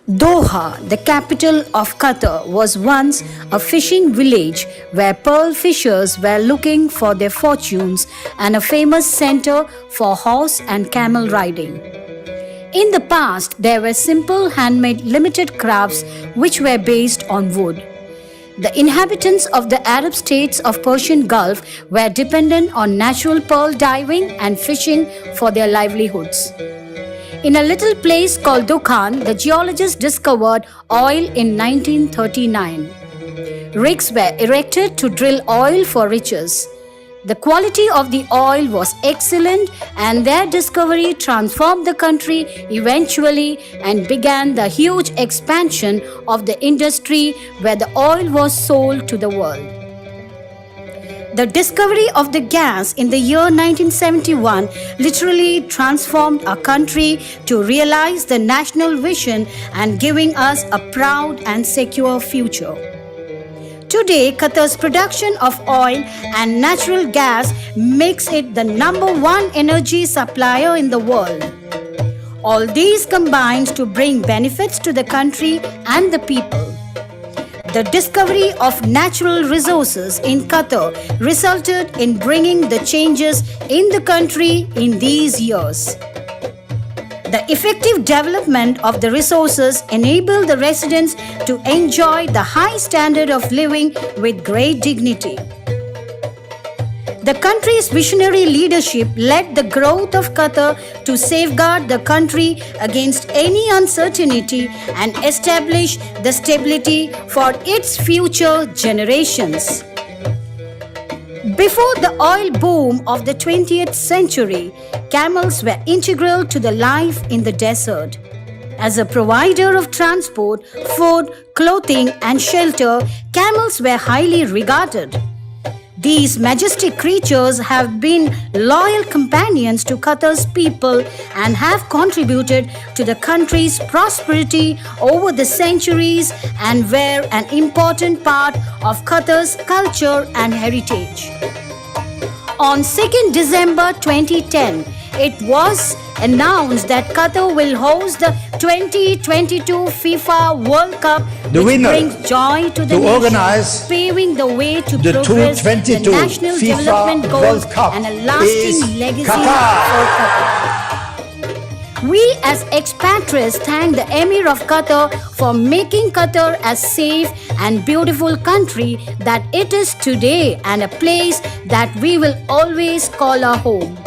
Doha, the capital of Qatar, was once a fishing village where pearl fishers were looking for their fortunes and a famous center for horse and camel riding. In the past, there were simple handmade limited crafts which were based on wood. The inhabitants of the Arab states of Persian Gulf were dependent on natural pearl diving and fishing for their livelihoods. In a little place called Dukhan, the geologists discovered oil in 1939. Rigs were erected to drill oil for riches. The quality of the oil was excellent, and their discovery transformed the country eventually and began the huge expansion of the industry where the oil was sold to the world. The discovery of the gas in the year 1971 literally transformed our country to realize the national vision and giving us a proud and secure future. Today, Qatar's production of oil and natural gas makes it the #1 energy supplier in the world. All these combines to bring benefits to the country and the people. The discovery of natural resources in Qatar resulted in bringing the changes in the country in these years. The effective development of the resources enabled the residents to enjoy the high standard of living with great dignity. The country's visionary leadership led the growth of Qatar to safeguard the country against any uncertainty and establish the stability for its future generations. Before the oil boom of the 20th century, camels were integral to the life in the desert. As a provider of transport, food, clothing, and shelter, camels were highly regarded. These majestic creatures have been loyal companions to Qatar's people and have contributed to the country's prosperity over the centuries and were an important part of Qatar's culture and heritage. On 2nd December 2010, it was announced that Qatar will host the 2022 FIFA World Cup, which brings joy to the nation, paving the way to progress the national development goals and a lasting legacy for Qatar. We as expatriates thank the Emir of Qatar for making Qatar a safe and beautiful country that it is today and a place that we will always call our home.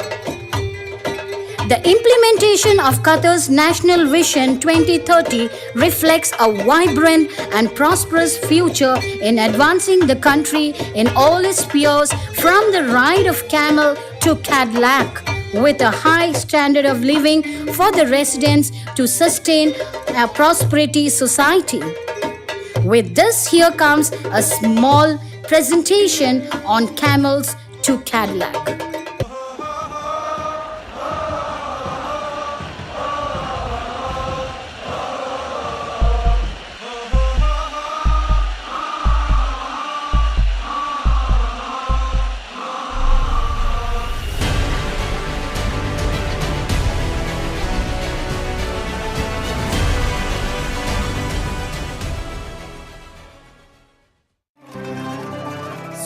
The implementation of Qatar's National Vision 2030 reflects a vibrant and prosperous future in advancing the country in all its spheres, from the ride of camel to Cadillac, with a high standard of living for the residents to sustain a prosperity society. With this, here comes a small presentation on camels to Cadillac.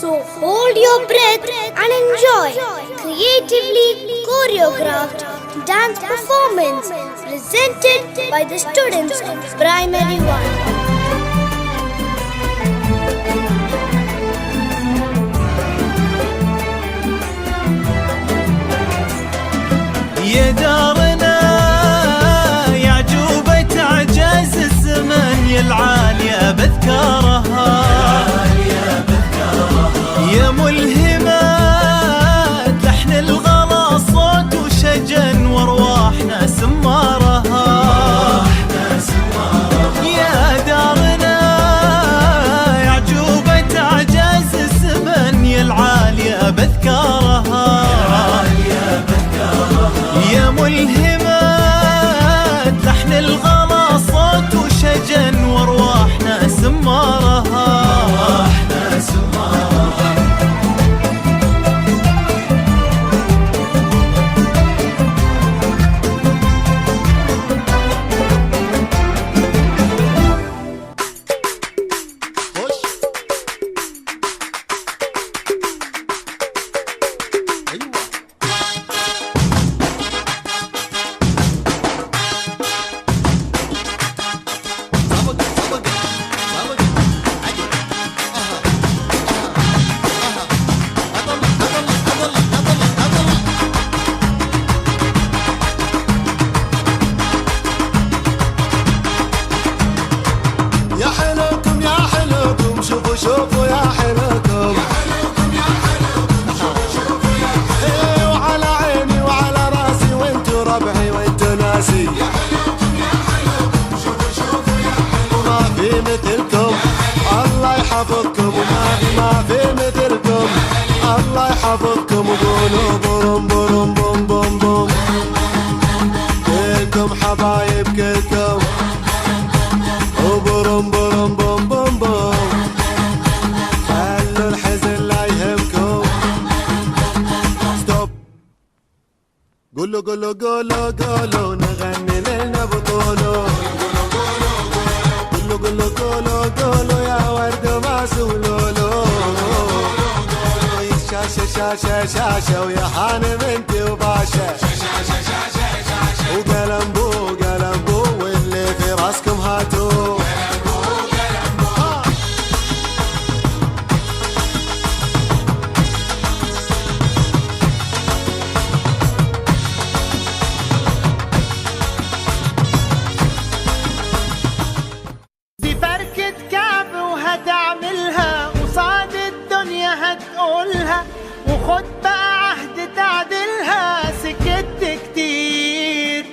So hold your breath and enjoy creatively choreographed dance performance presented by the students of Primary 1. يا دارنا يا عجوبة عجاز الزمن يا العالية بذكارها يا ملهمات لحن الغلا صوت وشجن وارواحنا سمارها يا دارنا يا عجوبة عجاز الزمن يا العالية بذكارها يا ملهمات لحن الغلا صوت وشجن وارواحنا سمارها ما في مثلكم الله يحفظكم ما في مثلكم الله يحفظكم وقولوا برم برم بوم بوم بوم كلكم حبايب كلكم وبرم برم بوم بوم بوم خلوا الحزن لا يهمكم ستوب قولوا قولوا قولوا قولوا نغني لنا بطولوا قولوا قولوا قولوا قولوا يا ورد ما سولولو شاشة شاشة شاشة ويا حانم انت وباشا وقلم بو قلم بو واللي في راسكم هاتوا دي فركة كعب وهتعملها قصاد الدنيا هتقولها وخد بقى عهد تعدلها سكت كتير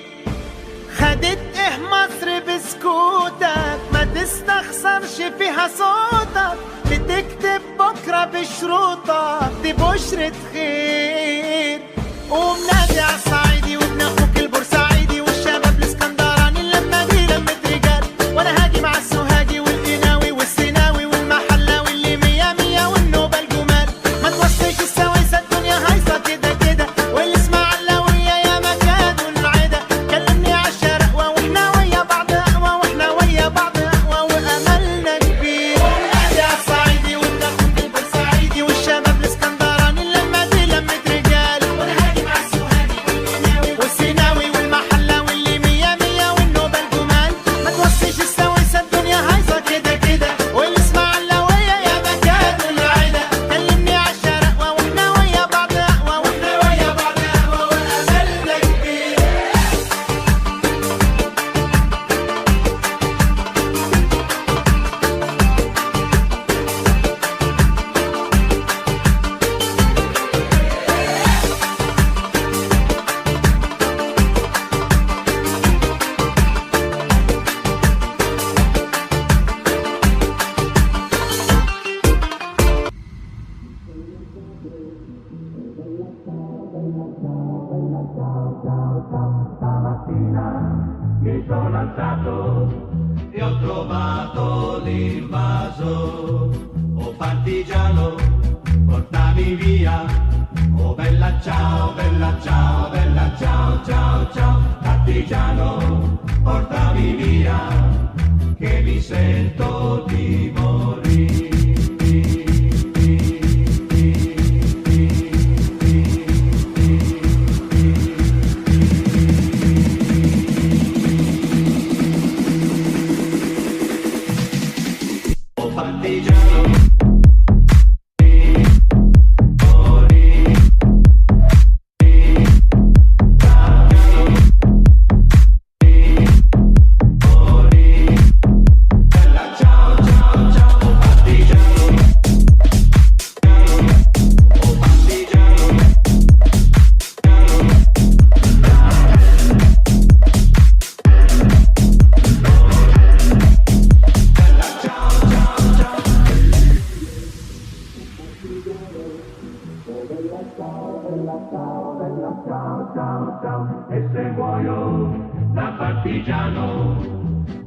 خدت ايه مصر بسكوتك ما تستخسرش فيها صوتك بتكتب بكرة بشروطك دي بشرة خير قوم نادي عالصعيدي وابن اخوك البورسعيدي والشباب الاسكندراني اللمة دي لمة رجال وانا هاجي مع السوهاجي والقناوي والسيناوي والمحلاوي اللي مية مية والنوبة الجمال ما توصيش السويسة الدنيا هايصة كده كده والاسماعيلاوية يا مكان والعدا كلمني عالشرقوة واحنا ويا بعض اقوى واحنا ويا بعض اقوى واملنا كبير نادي عالصعيدي وابن اخوك البورسعيدي والشباب الاسكندراني اللمة دي لمة رجال وانا هاجي مع السوهاجي والقناوي والسيناوي والمحلاوي اللي مية مية والنوبة الجمال ما توصيش السويسة الدنيا هايصة كده كده والاسماعيلاوية يا مكان والعدا كلمني عالشرقوة واحنا ويا بعض اقوى واحنا ويا بعض اقوى واملنا كبير Mi sono alzato e ho trovato l'invaso. Oh partigiano, portami via. Oh bella ciao, bella ciao, bella ciao, ciao, ciao. Partigiano, portami via, che mi sento di morire. E se muoio da partigiano,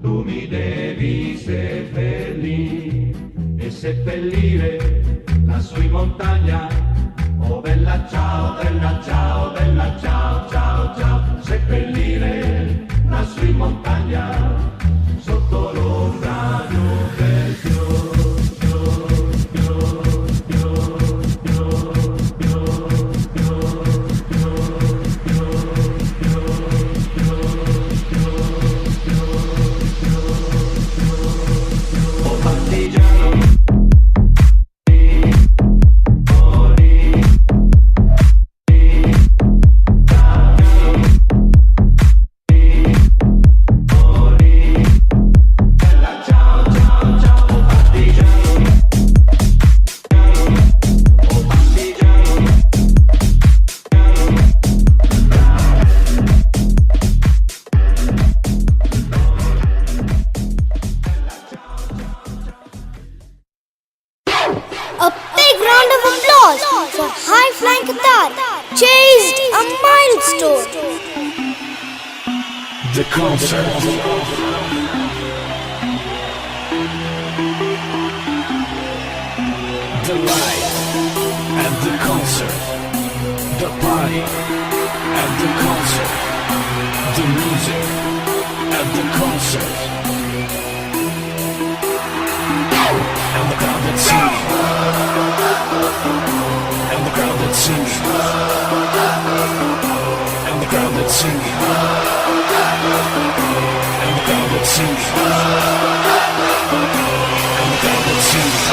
tu mi devi seppellire e seppellire lassù in montagna. Oh bella ciao, bella ciao, bella ciao, ciao, ciao. Seppellire lassù in montagna, sotto l'ombra di un bel fiore. Morì chased a milestone. The concert. The light at the concert. The party at the concert. The music at the concert. And the crowd that sings. And the crowd that sings. And the crowd that sings. And the crowd that sings. And the crowd that sings.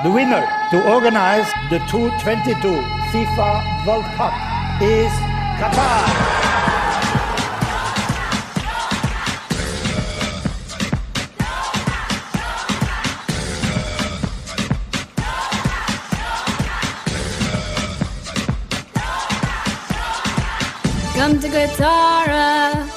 The winner to organize the 2022 FIFA World Cup is Qatar. Come to Qatar,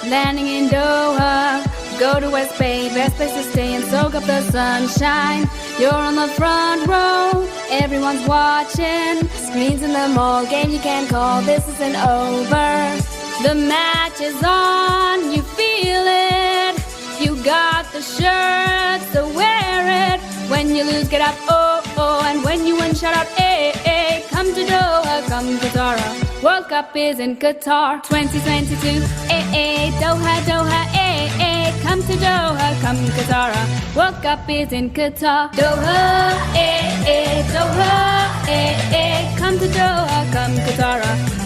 landing in Doha. Go to West Bay, best place to stay and soak up the sunshine. You're on the front row, everyone's watching. Screens in the mall, game you can't call, this isn't over. The match is on, you feel it. You got the shirt, so wear it. When you lose, get up, oh, oh. And when you win, shout out, eh, eh. Come to Doha, come to Qatar. World Cup is in Qatar 2022, eh, eh. Doha, Doha, eh, eh. Come to Doha, come Qatar. World Cup is in Qatar. Doha, eh, eh. Doha, eh, eh. Come to Doha, come Qatar.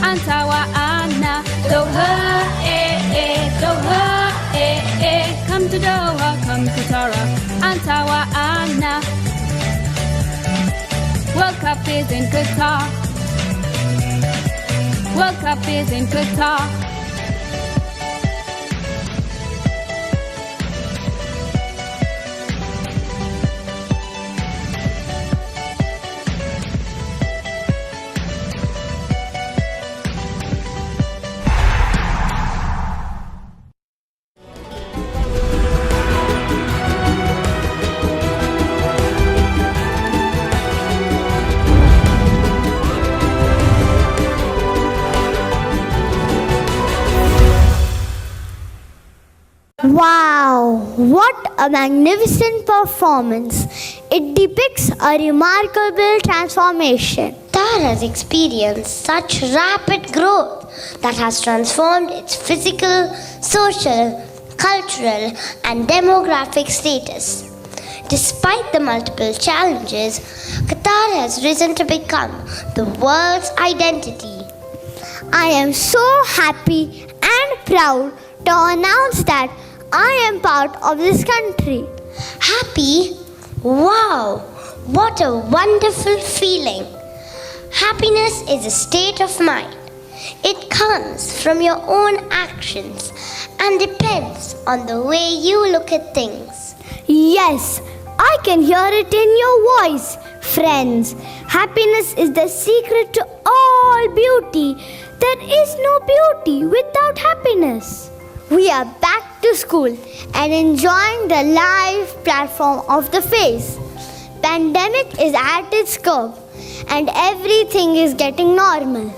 Antawa, Anna. Doha, eh, eh. Doha, eh, eh. Come to Doha, come Qatar. Antawa, Anna. World Cup is in Qatar. World Cup is in Qatar. Wow, what a magnificent performance. It depicts a remarkable transformation. Qatar has experienced such rapid growth that has transformed its physical, social, cultural, and demographic status. Despite the multiple challenges, Qatar has risen to become the world's identity. I am so happy and proud to announce that I am part of this country. Happy? Wow, what a wonderful feeling. Happiness is a state of mind. It comes from your own actions and depends on the way you look at things. Yes, I can hear it in your voice, friends. Happiness is the secret to all beauty. There is no beauty without happiness. We are back to school and enjoying the live platform of the face. Pandemic is at its curve and everything is getting normal.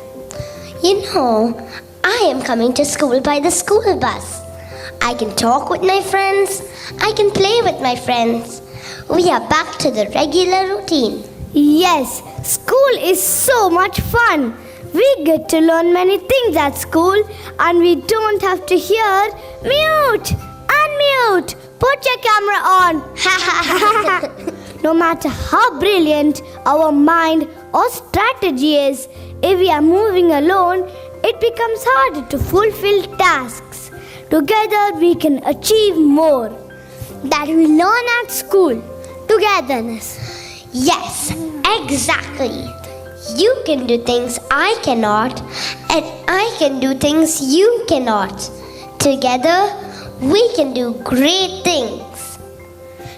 You know, I am coming to school by the school bus. I can talk with my friends. I can play with my friends. We are back to the regular routine. Yes, school is so much fun. We get to learn many things at school and we don't have to hear mute, unmute, put your camera on. No matter how brilliant our mind or strategy is, if we are moving alone, it becomes harder to fulfill tasks. Together we can achieve more. That we learn at school. Togetherness. Yes, exactly. You can do things I cannot, and I can do things you cannot. Together, we can do great things.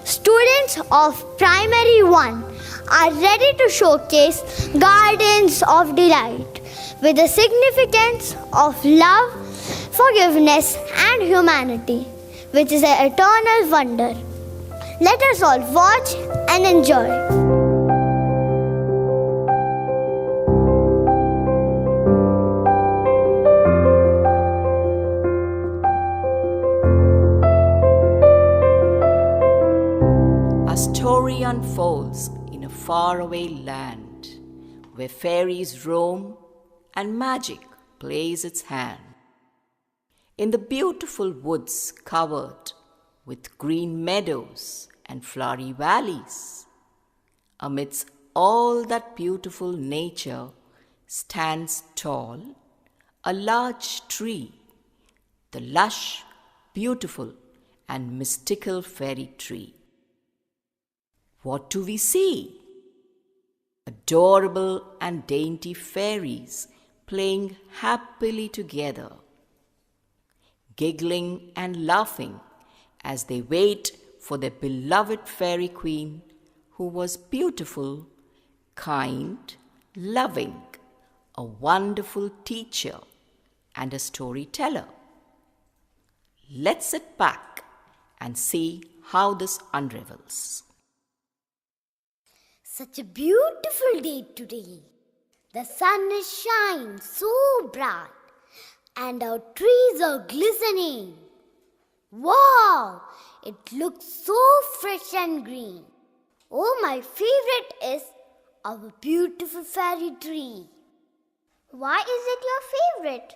Students of Primary 1 are ready to showcase Gardens of Delight with the significance of love, forgiveness, and humanity, which is an eternal wonder. Let us all watch and enjoy. Story unfolds in a faraway land where fairies roam and magic plays its hand. In the beautiful woods covered with green meadows and flowery valleys, amidst all that beautiful nature stands tall a large tree, the lush, beautiful, and mystical fairy tree. What do we see? Adorable and dainty fairies playing happily together, giggling and laughing as they wait for their beloved fairy queen, who was beautiful, kind, loving, a wonderful teacher, and a storyteller. Let's sit back and see how this unravels. Such a beautiful day today. The sun is shining so bright and our trees are glistening. Wow! It looks so fresh and green. Oh, my favorite is our beautiful fairy tree. Why is it your favorite?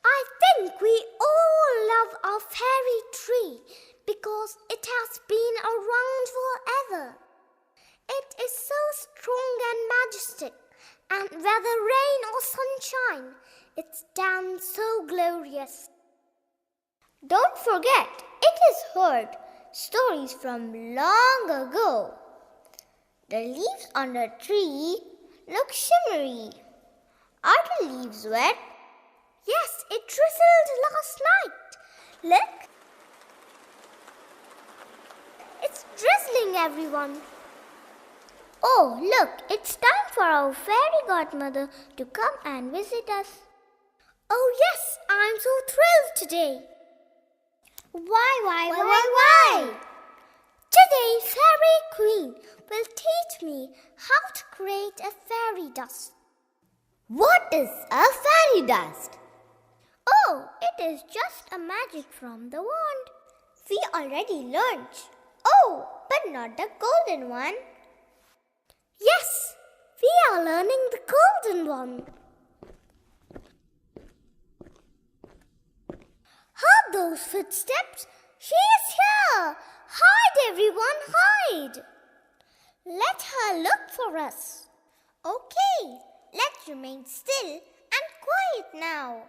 I think we all love our fairy tree because it has been around forever. It is so strong and majestic, and whether rain or sunshine, it stands so glorious. Don't forget, it is heard stories from long ago. The leaves on the tree look shimmery. Are the leaves wet? Yes, it drizzled last night. Look. It's drizzling, everyone. Oh, look, it's time for our fairy godmother to come and visit us. Oh yes, I'm so thrilled today. Why? Today, Fairy Queen will teach me how to create a fairy dust. What is a fairy dust? Oh, it is just a magic from the wand. We already learned. Oh, but not the golden one. Yes, we are learning the golden one. Heard those footsteps? She is here. Hide, everyone, hide. Let her look for us. Okay, let's remain still and quiet now.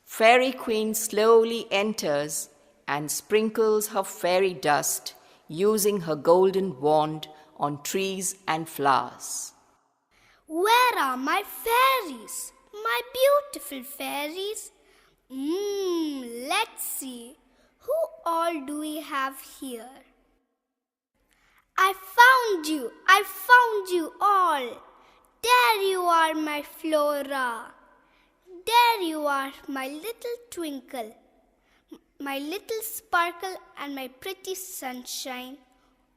Fairy Queen slowly enters and sprinkles her fairy dust using her golden wand on trees and flowers. Where are my fairies? My beautiful fairies? Let's see. Who all do we have here? I found you all. There you are, my Flora. There you are, my little twinkle, my little sparkle and my pretty sunshine.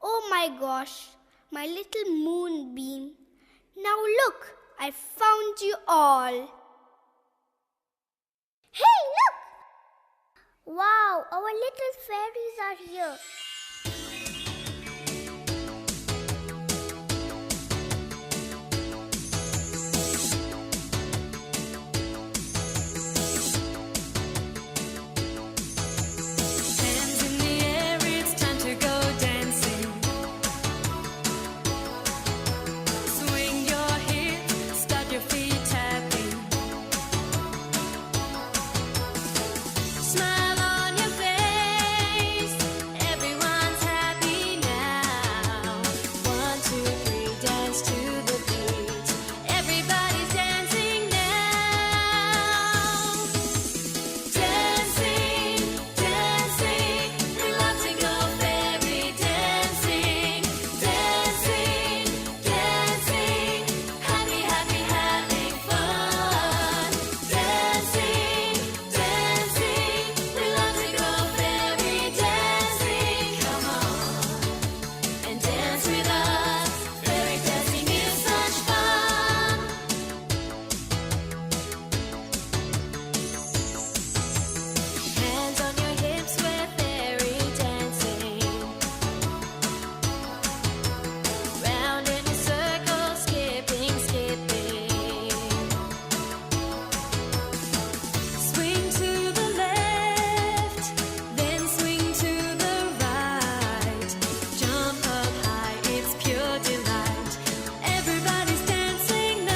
Oh my gosh, my little moonbeam. Now look, I found you all. Hey, look! Wow, our little fairies are here. Hands in the air, it's time to go dancing. Swing your hips, start your feet tapping. Smile on your face, everyone's happy now. 1, 2, 3, dance to the beat. Everybody's dancing now. Dancing, dancing, we love to go fairy dancing. Dancing, dancing, happy, happy, having fun. Dancing, dancing, we love to go fairy dancing. Come on and dance with us. Fairy dancing is such fun. Hands on your hips, we're fairy dancing. Round in a circle, skipping, skipping. Swing to the left, then swing to the right. Jump up high, it's pure delight. Everybody's dancing now.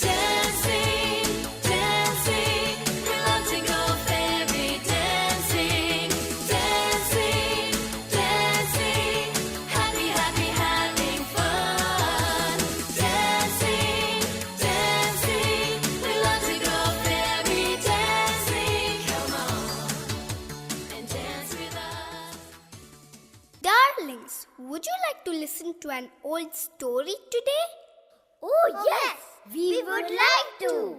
Dancing, dancing, we love to go fairy dancing. Dancing, dancing, happy, happy, having fun. Dancing, dancing, we love to go fairy dancing. Come on and dance with us. Darlings, would you like to listen to an old story today? Oh, yes, we would like to.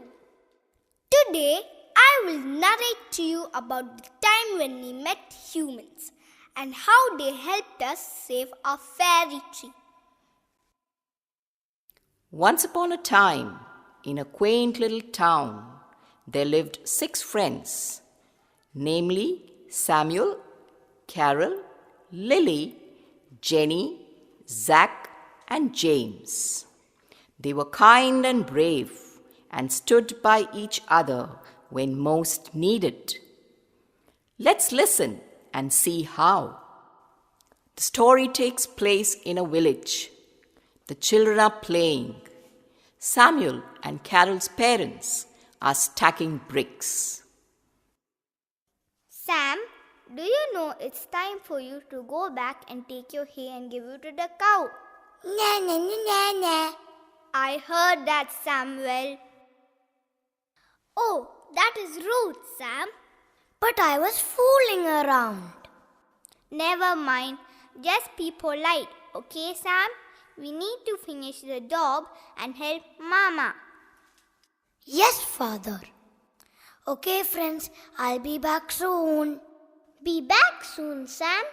Today, I will narrate to you about the time when we met humans and how they helped us save our fairy tree. Once upon a time, in a quaint little town, there lived 6 friends, namely Samuel, Carol, Lily, Jenny, Zach, and James. They were kind and brave and stood by each other when most needed. Let's listen and see how. The story takes place in a village. The children are playing. Samuel and Carol's parents are stacking bricks. Sam, do you know it's time for you to go back and take your hay and give it to the cow? Na. I heard that, Samuel. Oh, that is rude, Sam. But I was fooling around. Never mind. Just be polite, okay, Sam? We need to finish the job and help Mama. Yes, Father. Okay, friends, I'll be back soon. Be back soon, Sam.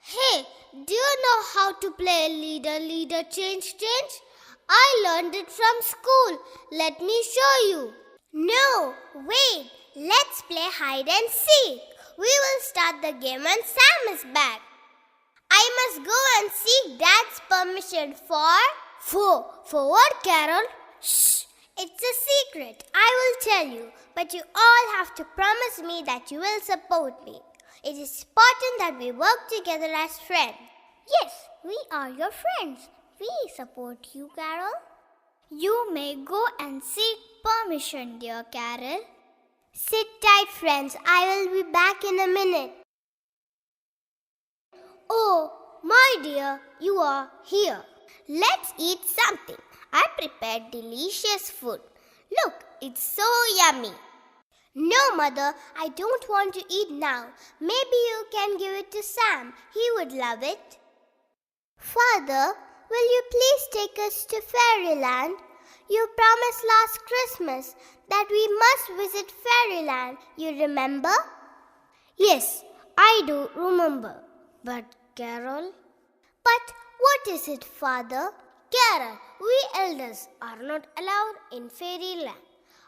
Hey, do you know how to play leader, change? I learned it from school. Let me show you. No, wait. Let's play hide and seek. We will start the game when Sam is back. I must go and seek Dad's permission for what, Carol? Shh, it's a secret. I will tell you, but you all have to promise me that you will support me. It is important that we work together as friends. Yes, we are your friends. We support you, Carol. You may go and seek permission, dear Carol. Sit tight, friends. I will be back in a minute. Oh, my dear, you are here. Let's eat something. I prepared delicious food. Look, it's so yummy. No, Mother, I don't want to eat now. Maybe you can give it to Sam. He would love it. Father, will you please take us to Fairyland? You promised last Christmas that we must visit Fairyland. You remember? Yes, I do remember. But Carol? But what is it, Father? Carol, we elders are not allowed in Fairyland.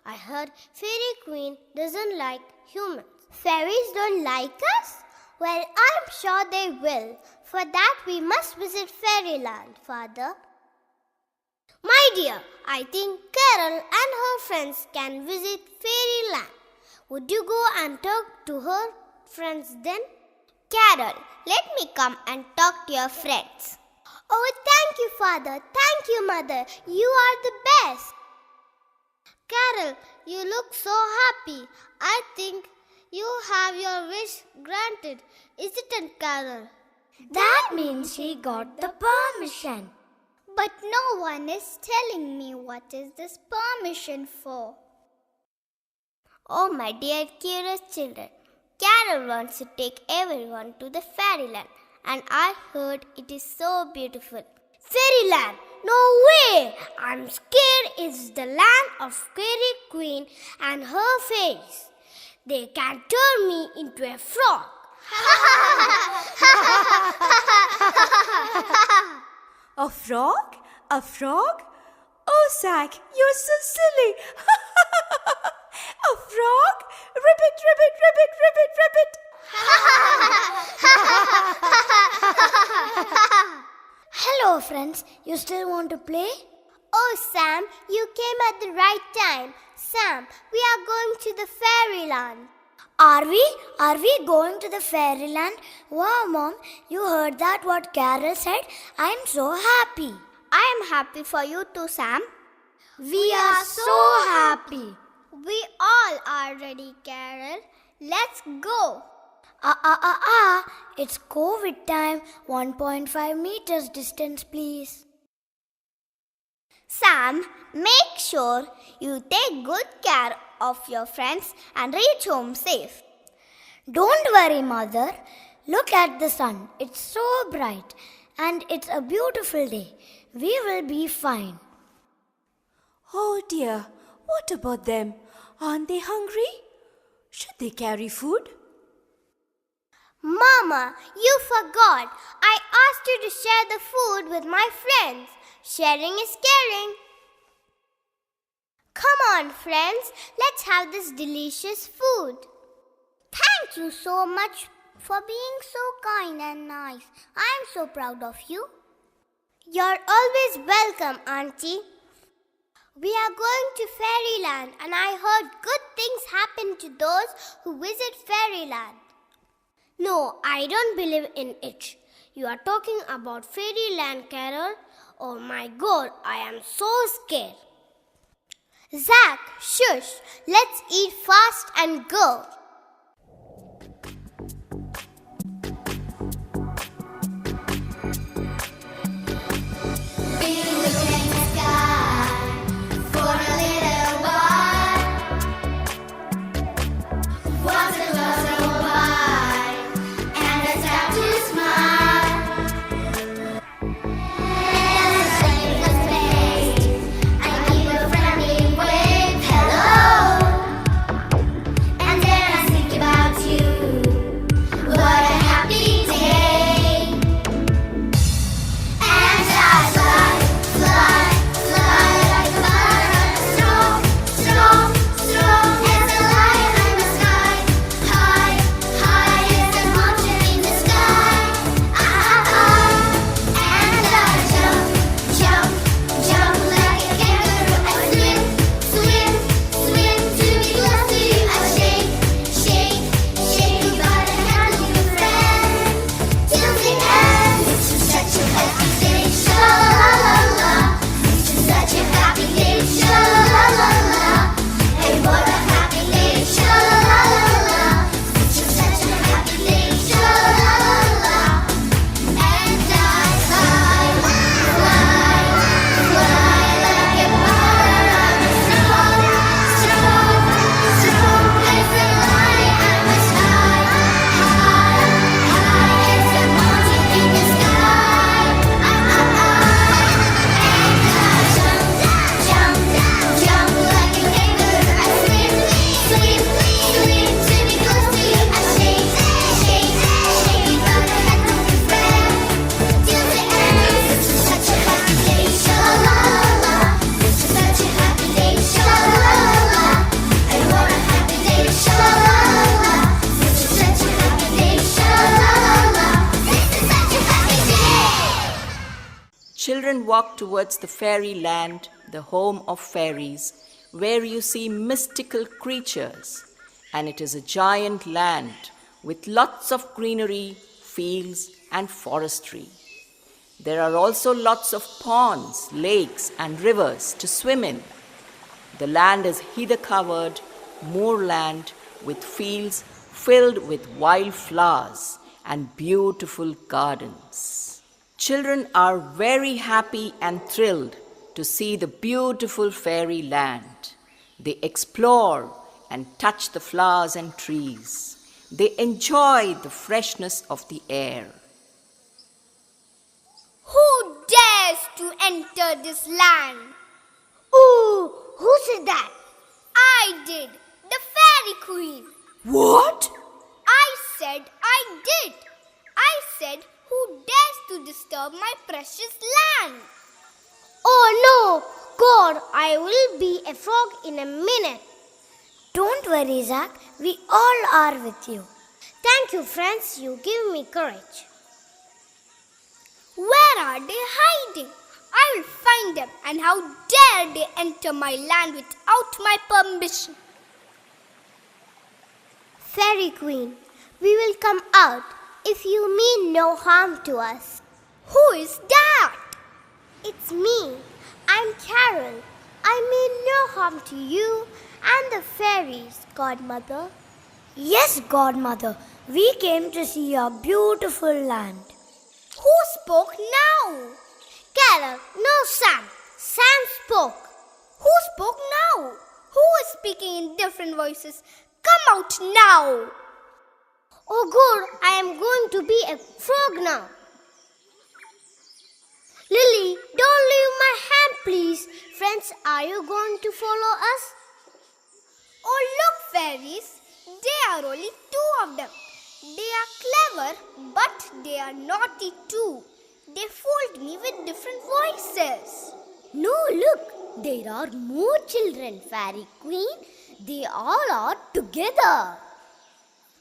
I heard Fairy Queen doesn't like humans. Fairies don't like us? Well, I'm sure they will. For that, we must visit Fairyland, Father. My dear, I think Carol and her friends can visit Fairyland. Would you go and talk to her friends then? Carol, let me come and talk to your friends. Oh, thank you, Father. Thank you, Mother. You are the best. Carol, you look so happy. I think you have your wish granted, isn't it, Carol? That means she got the permission. But no one is telling me what is this permission for. Oh, my dear curious children, Carol wants to take everyone to the Fairyland, and I heard it is so beautiful. Fairyland? No way! I'm scared it's the land of Fairy Queen and her fairies. They can turn me into a frog. A frog? A frog? Oh, Zack, you're so silly. A frog? Ribbit, ribbit, ribbit, ribbit, ribbit. Hello, friends. You still want to play? Oh, Sam, you came at the right time. Sam, we are going to the Fairyland. Are we? Are we going to the Fairyland? Wow, Mom, you heard that what Carol said? I am so happy. I am happy for you too, Sam. We are so happy. We all are ready, Carol. Let's go. It's COVID time. 1.5 meters distance, please. Sam, make sure you take good care of your friends and reach home safe. Don't worry, Mother. Look at the sun. It's so bright and it's a beautiful day. We will be fine. Oh dear, what about them? Aren't they hungry? Should they carry food? Mama, you forgot. I asked you to share the food with my friends. Sharing is caring. Come on, friends. Let's have this delicious food. Thank you so much for being so kind and nice. I am so proud of you. You're always welcome, Auntie. We are going to Fairyland, and I heard good things happen to those who visit Fairyland. No, I don't believe in it. You are talking about Fairyland, Carol? Oh my God, I am so scared. Zack, shush. Let's eat fast and go. And then Children walk towards the fairy land, the home of fairies, where you see mystical creatures. And it is a giant land with lots of greenery, fields, and forestry. There are also lots of ponds, lakes, and rivers to swim in. The land is heather-covered moorland with fields filled with wild flowers and beautiful gardens. Children are very happy and thrilled to see the beautiful fairy land. They explore and touch the flowers and trees. They enjoy the freshness of the air. Who dares to enter this land? Ooh, who said that? I did, the Fairy Queen. What? I said I did. I said, who dares to disturb my precious land? Oh no, God, I will be a frog in a minute. Don't worry, Zach, we all are with you. Thank you, friends, you give me courage. Where are they hiding? I will find them, and how dare they enter my land without my permission? Fairy Queen, we will come out if you mean no harm to us. Who is that? It's me. I'm Carol. I mean no harm to you and the fairies, Godmother. Yes, Godmother. We came to see your beautiful land. Who spoke now? Carol, no Sam. Sam spoke. Who spoke now? Who is speaking in different voices? Come out now. Oh good, I am going to be a frog now. Lily, don't leave my hand, please. Friends, are you going to follow us? Oh look, fairies. There are only two of them. They are clever, but they are naughty too. They fooled me with different voices. No, look, there are more children, Fairy Queen. They all are together.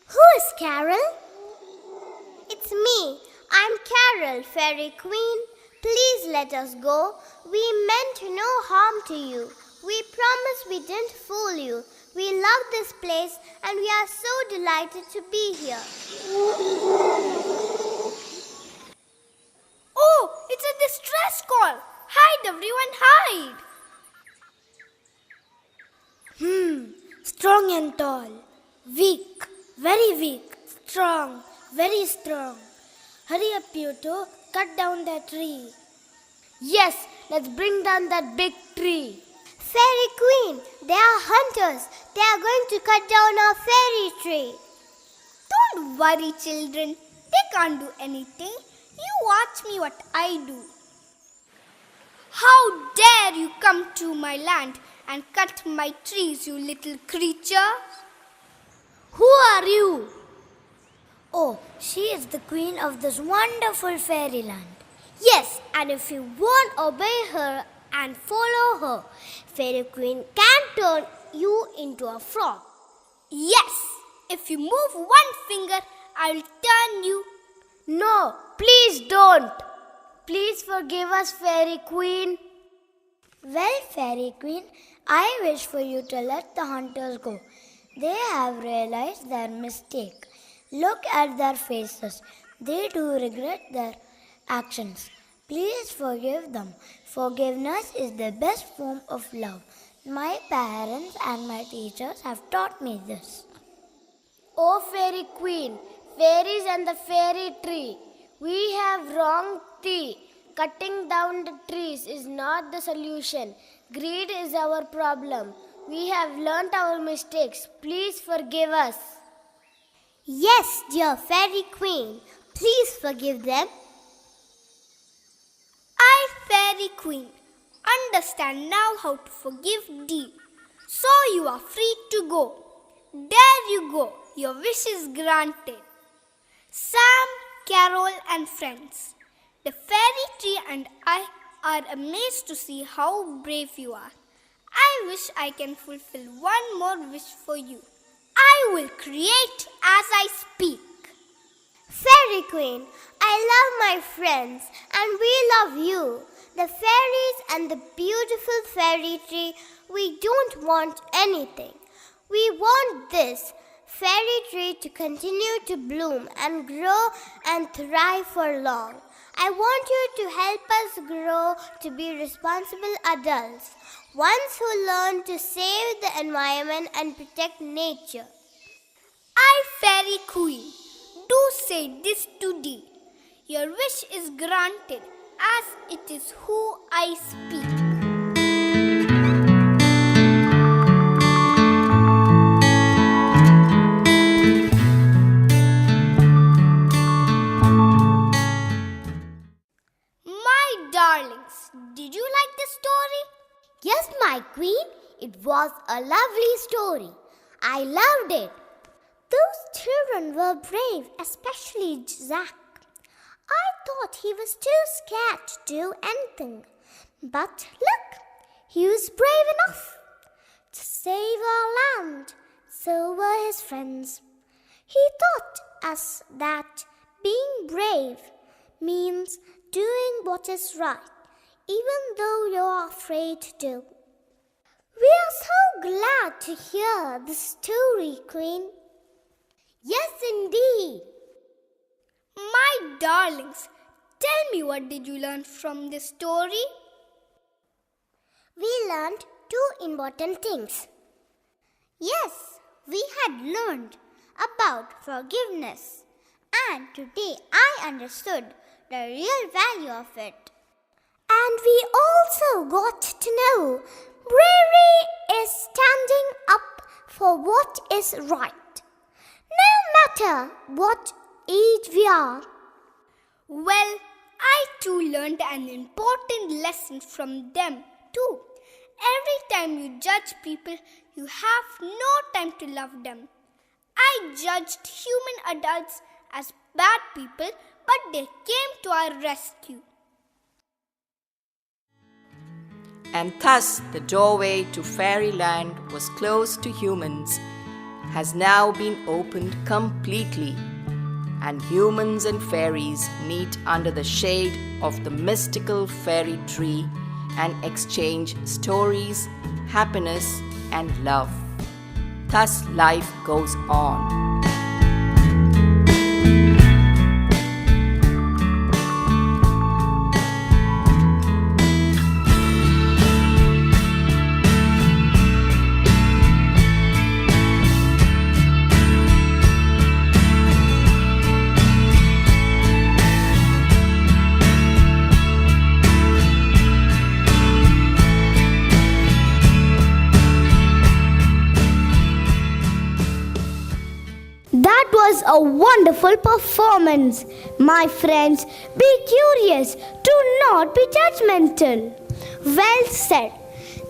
Who is Carol? It's me. I'm Carol, Fairy Queen. Please let us go. We meant no harm to you. We promise we didn't fool you. We love this place and we are so delighted to be here. Oh, it's a distress call. Hide, everyone, hide. Strong and tall. Weak, very weak. Strong, very strong. Hurry up, you two. Cut down that tree. Yes, let's bring down that big tree. Fairy Queen, they are hunters. They are going to cut down our fairy tree. Don't worry, children. They can't do anything. You watch me what I do. How dare you come to my land and cut my trees, you little creature? Who are you? Oh, she is the queen of this wonderful fairyland. Yes, and if you won't obey her and follow her, Fairy Queen can turn you into a frog. Yes, if you move one finger, I will turn you. No, please don't. Please forgive us, Fairy Queen. Well, Fairy Queen, I wish for you to let the hunters go. They have realized their mistake. Look at their faces. They do regret their actions. Please forgive them. Forgiveness is the best form of love. My parents and my teachers have taught me this. Oh, Fairy Queen, fairies and the fairy tree, we have wronged thee. Cutting down the trees is not the solution. Greed is our problem. We have learnt our mistakes. Please forgive us. Yes, dear Fairy Queen. Please forgive them. I, Fairy Queen, understand now how to forgive thee. So you are free to go. There you go. Your wish is granted. Sam, Carol, and friends, the fairy tree and I are amazed to see how brave you are. I wish I can fulfill one more wish for you. I will create as I speak. Fairy Queen, I love my friends and we love you. The fairies and the beautiful fairy tree, we don't want anything. We want this fairy tree to continue to bloom and grow and thrive for long. I want you to help us grow to be responsible adults, ones who learn to save the environment and protect nature. I, Fairy Queen, do say this today. Your wish is granted, as it is who I speak. My darlings, did you like the story? Yes, my queen, it was a lovely story. I loved it. Those children were brave, especially Zack. I thought he was too scared to do anything. But look, he was brave enough to save our land. So were his friends. He taught us that being brave means doing what is right, even though you're afraid to do. We are so glad to hear the story, Queen. Yes, indeed. My darlings, tell me, what did you learn from this story? We learned two important things. Yes, we had learned about forgiveness, and today I understood the real value of it. And we also got to know bravery is standing up for what is right, no matter what age we are. Well, I too learned an important lesson from them too. Every time you judge people, you have no time to love them. I judged human adults as bad people, but they came to our rescue. And thus the doorway to fairyland was closed to humans, has now been opened completely, and humans and fairies meet under the shade of the mystical fairy tree and exchange stories, happiness, and love. Thus life goes on. That was a wonderful performance. My friends, be curious, do not be judgmental. Well said.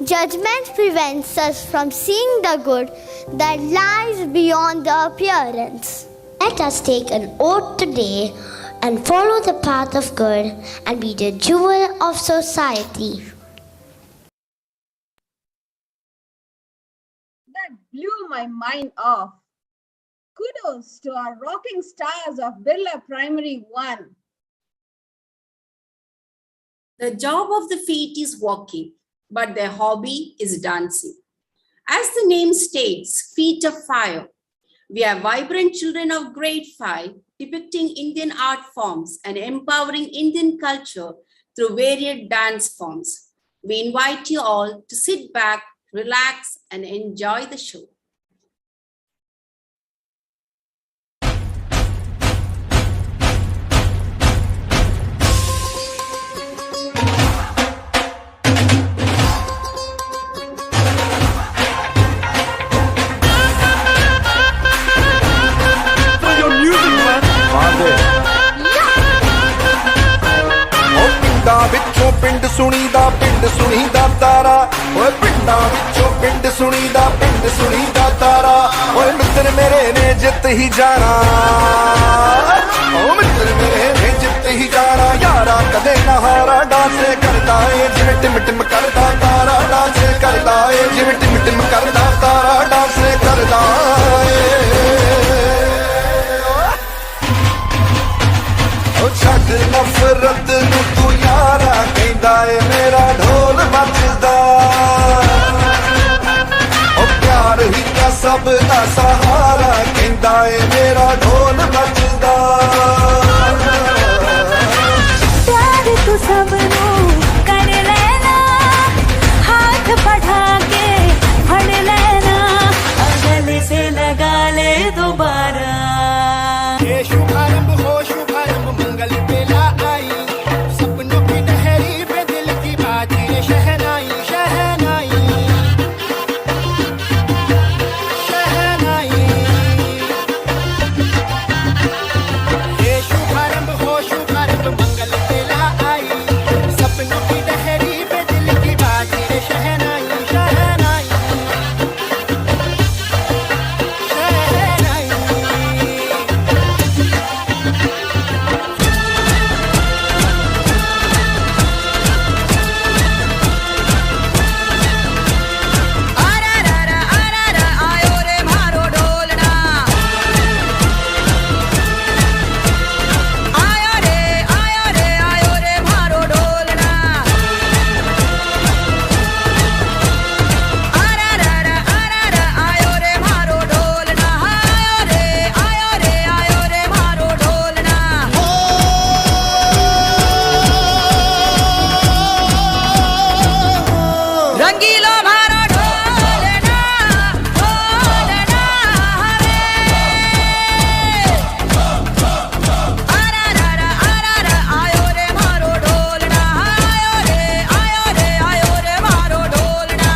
Judgment prevents us from seeing the good that lies beyond the appearance. Let us take an oath today and follow the path of good and be the jewel of society. That blew my mind off. Kudos to our rocking stars of Birla Primary 1. The job of the feet is walking, but their hobby is dancing. As the name states, Feet of Fire, we are vibrant children of grade 5, depicting Indian art forms and empowering Indian culture through varied dance forms. We invite you all to sit back, relax, and enjoy the show. ਵਿੱਚੋਂ ਪਿੰਡ ਸੁਣੀਦਾ ਤਾਰਾ ਓਏ ਪਿੰਡਾਂ ਵਿੱਚੋਂ ਪਿੰਡ ਸੁਣੀਦਾ ਤਾਰਾ ਓਏ ਮਿੱਤਰ ਮੇਰੇ ਨੇ ਜਿੱਤ ਹੀ ਜਾਣਾ ਓ ਮਿੱਤਰ ਮੇਰੇ ਨੇ ਜਿੱਤ ਹੀ ਜਾਣਾ ਯਾਰਾ ਕਦੇ ਨਾ ਹਾਰਾ ਡਾਂਸ ਕਰਦਾ ਏ ਜਿਵੇਂ ਟਿਮ ਟਿਮ ਕਰਦਾ ਤਾਰਾ ਡਾਂਸ ਕਰਦਾ ਏ ਜਿਵੇਂ ਟਿਮ ਟਿਮ ਕਰਦਾ ਤਾਰਾ ਡਾਂਸ ਕਰਦਾ ਏ नफरत नू तू यारा कहंदा ए मेरा ढोल मचदा ओ प्यार ही का सब दा सहारा कहंदा ए मेरा ढोल मचदा प्यार तू सबनू कर लेना हाथ बढ़ा के फड़ लेना गले से लगा ले दोबारा ये शुभारंभ हो शुभारंभ मंगल बेला आई सपनों की लहरी पे दिल की बाजी शहनाई शहनाई शहनाई ये शुभारंभ हो शुभारंभ मंगल बेला आई सपनों की लहरी पे दिल की बाजी शहनाई शहनाई रंगीलो मारो ढोलना ढोलना हरे आयो रे मारो ढोलना आयो रे मारो ढोलना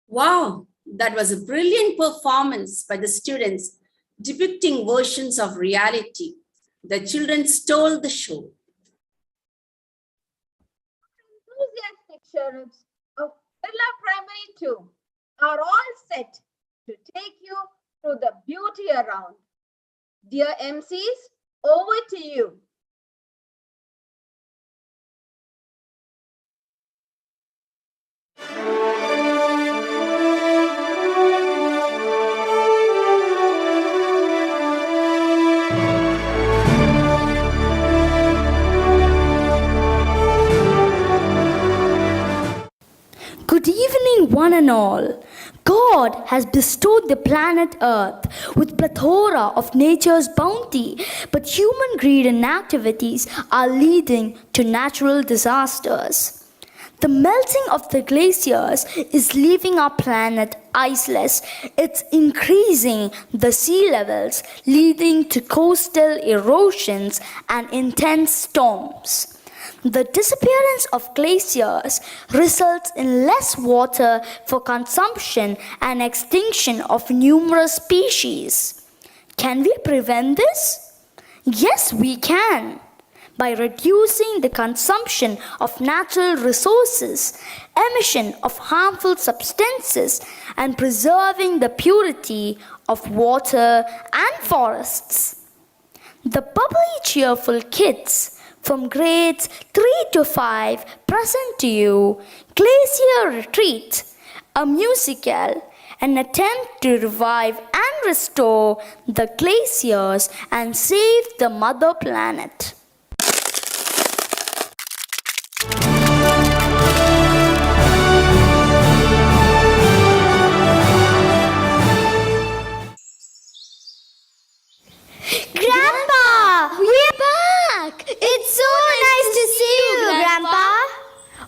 Wow, that was a brilliant performance by the students depicting versions of reality. The children stole the show. Enthusiastic cherubs of Birla Primary 2 are all set to take you through the beauty around. Dear MCs, over to you. Good evening, one and all. God has bestowed the planet Earth with plethora of nature's bounty, but human greed and activities are leading to natural disasters. The melting of the glaciers is leaving our planet iceless. It's increasing the sea levels, leading to coastal erosions and intense storms. The disappearance of glaciers results in less water for consumption and extinction of numerous species. Can we prevent this? Yes, we can. By reducing the consumption of natural resources, emission of harmful substances, and preserving the purity of water and forests. The bubbly, cheerful kids from grades 3 to 5 present to you Glacier Retreat, a musical, an attempt to revive and restore the glaciers and save the mother planet. Grandpa, we're back. It's so nice to see you, Grandpa.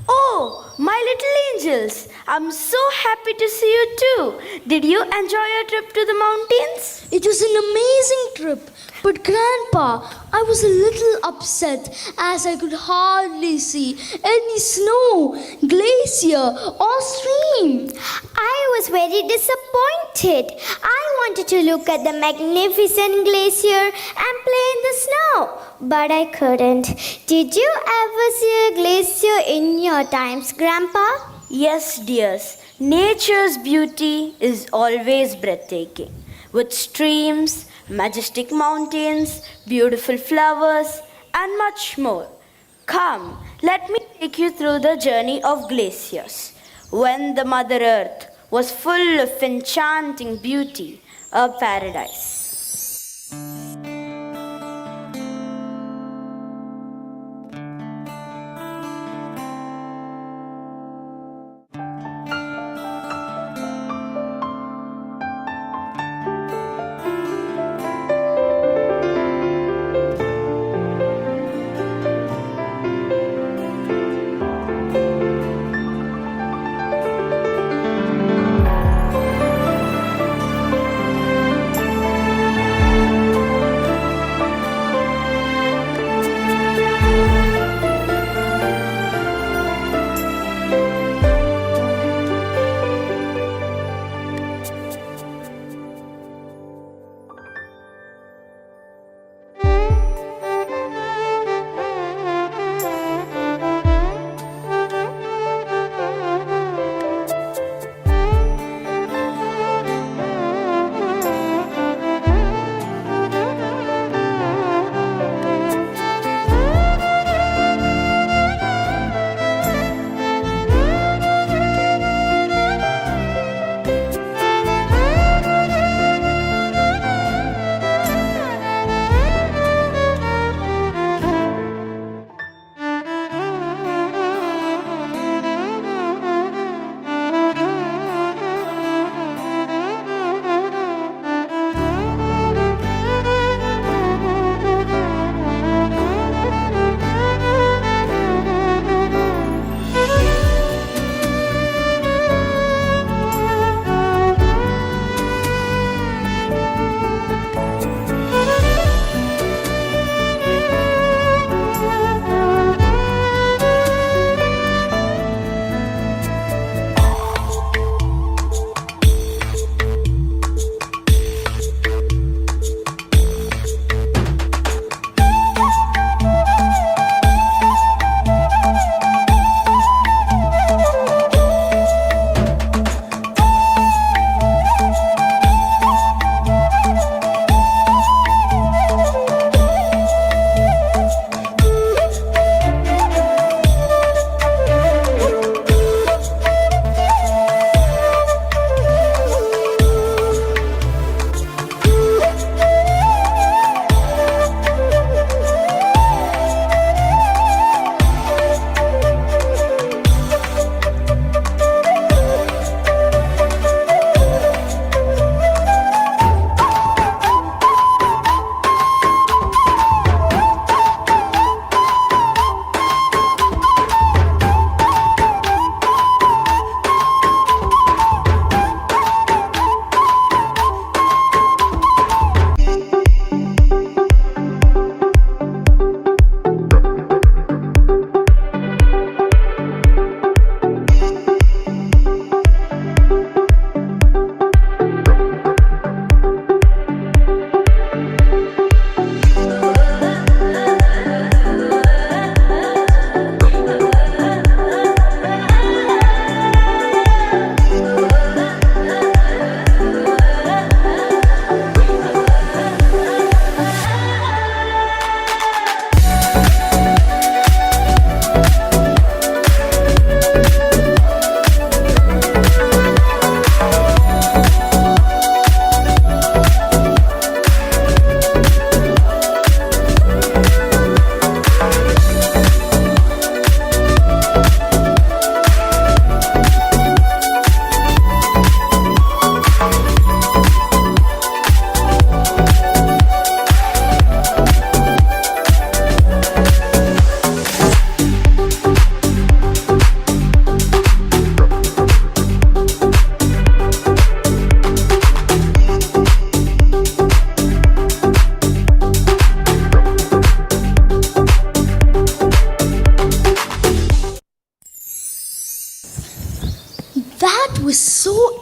Oh, my little angels, I'm so happy to see you too. Did you enjoy your trip to the mountains? It was an amazing trip. But Grandpa, I was a little upset as I could hardly see any snow, glacier or stream. I was very disappointed. I wanted to look at the magnificent glacier and play in the snow, but I couldn't. Did you ever see a glacier in your times, Grandpa? Yes, dears. Nature's beauty is always breathtaking, with streams, majestic mountains, beautiful flowers, and much more. Come, let me take you through the journey of glaciers. When the Mother Earth was full of enchanting beauty, a paradise.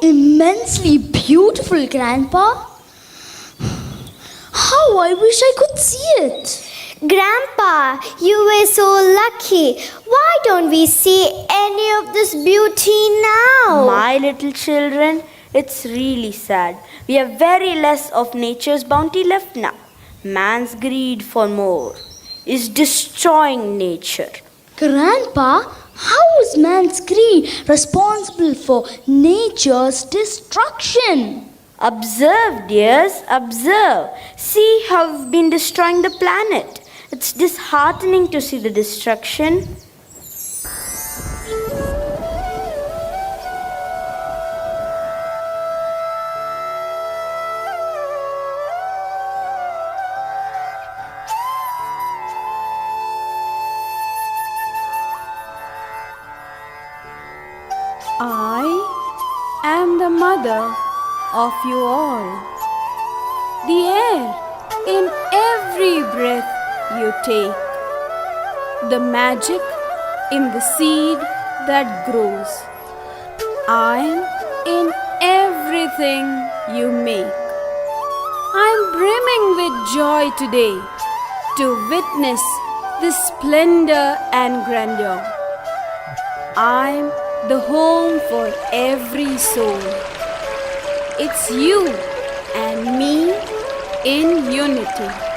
immensely beautiful, Grandpa. How I wish I could see it. Grandpa, you were so lucky. Why don't we see any of this beauty now? My little children, it's really sad. We have very less of nature's bounty left now. Man's greed for more is destroying nature. Grandpa, how is man's greed responsible for nature's destruction? Observe, dears, observe. See how we've been destroying the planet. It's disheartening to see the destruction. I am the mother of you all. The air in every breath you take. The magic in the seed that grows. I'm in everything you make. I'm brimming with joy today to witness this splendor and grandeur. I'm the home for every soul. It's you and me in unity.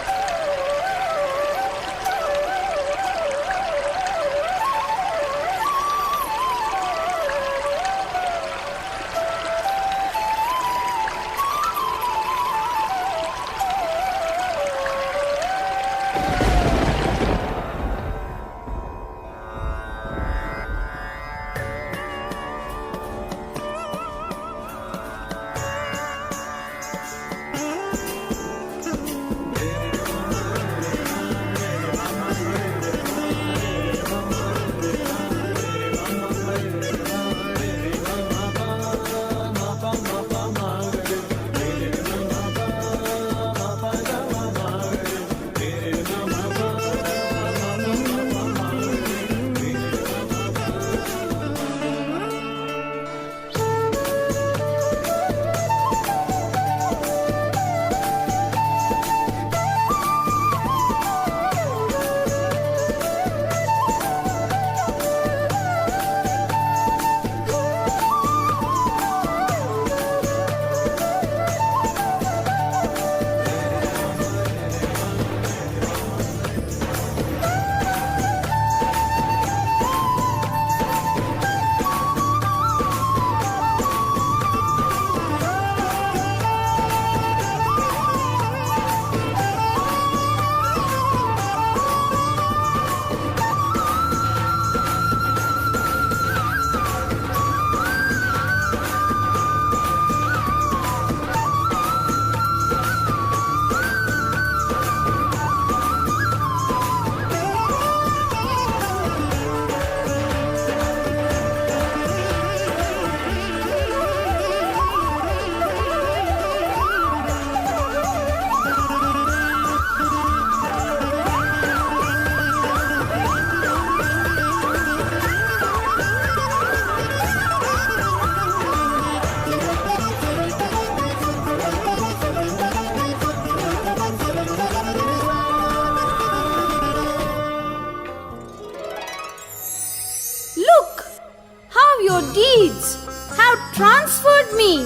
Your deeds have transferred me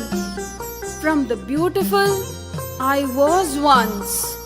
from the beautiful I was once.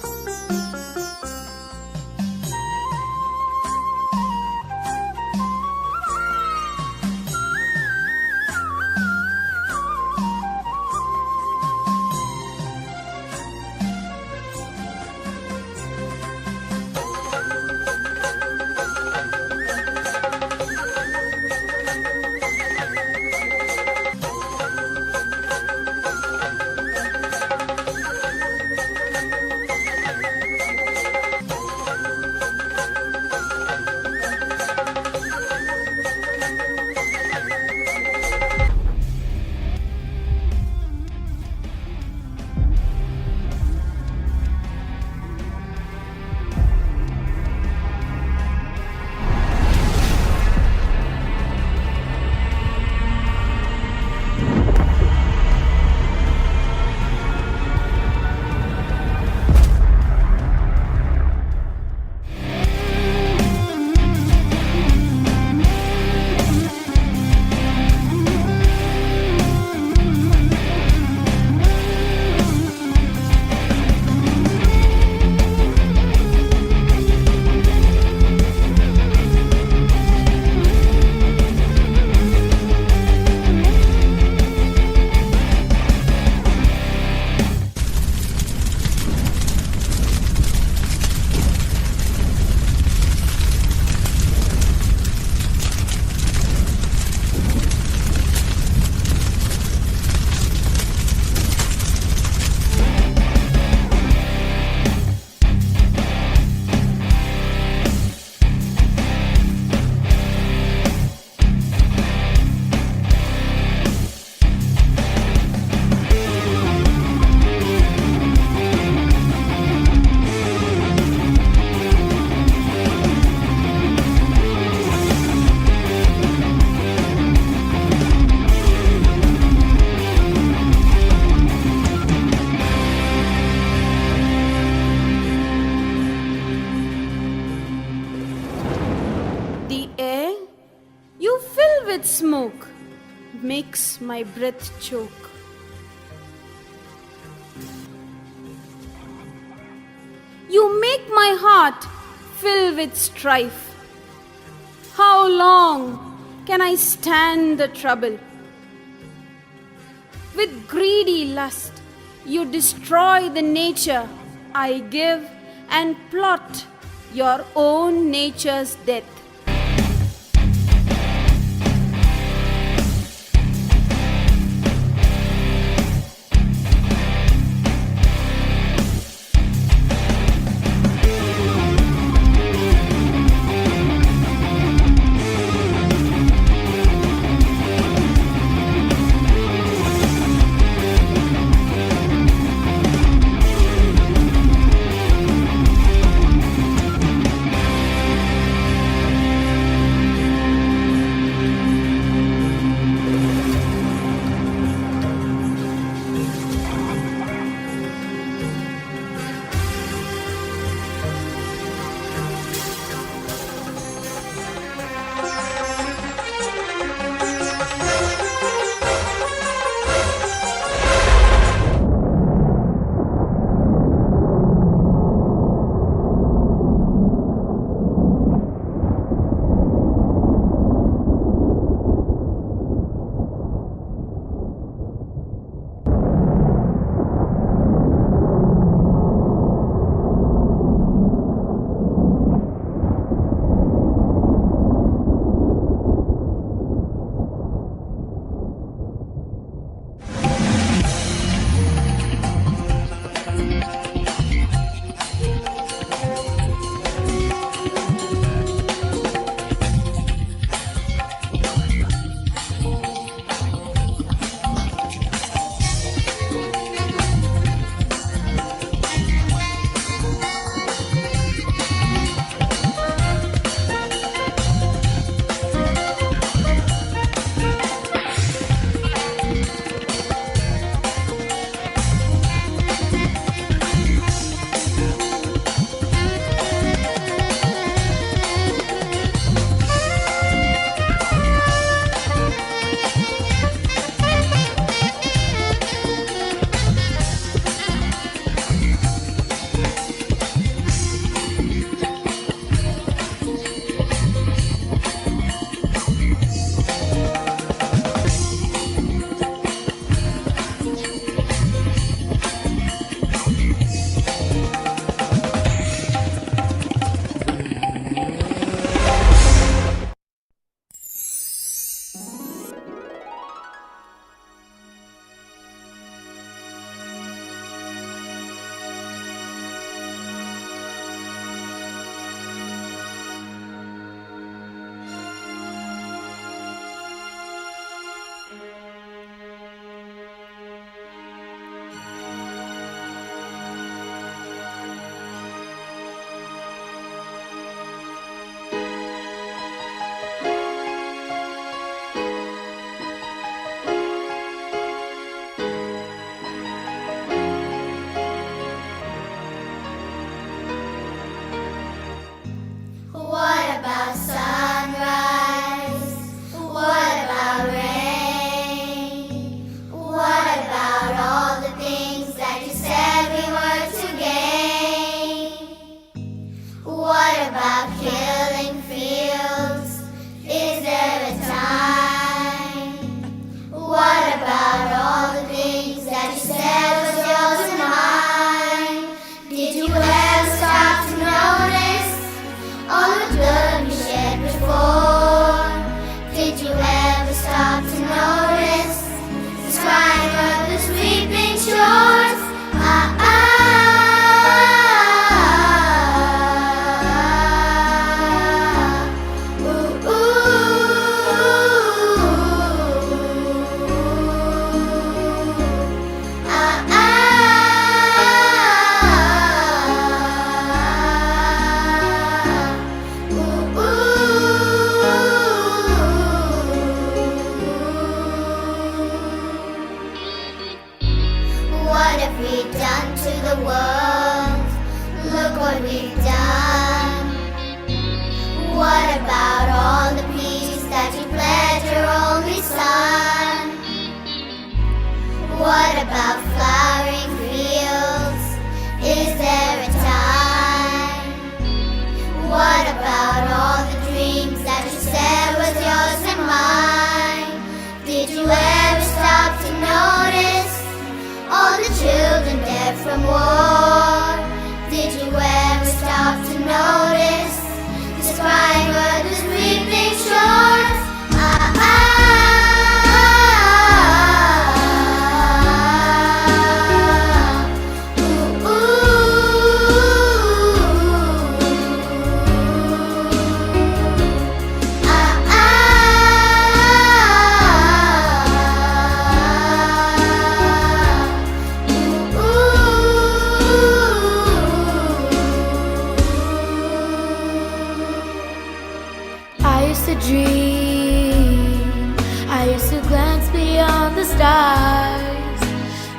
with smoke makes my breath choke. You make my heart fill with strife. How long can I stand the trouble? With greedy lust, you destroy the nature I give and plot your own nature's death. Ah, ah. 'Cause about flowering fields? Is there a time? What about all the dreams that you said was yours and mine? Did you ever stop to notice all the children dead from war? Did you ever stop to notice the crying mothers weeping shores? I used to dream, I used to glance beyond the stars,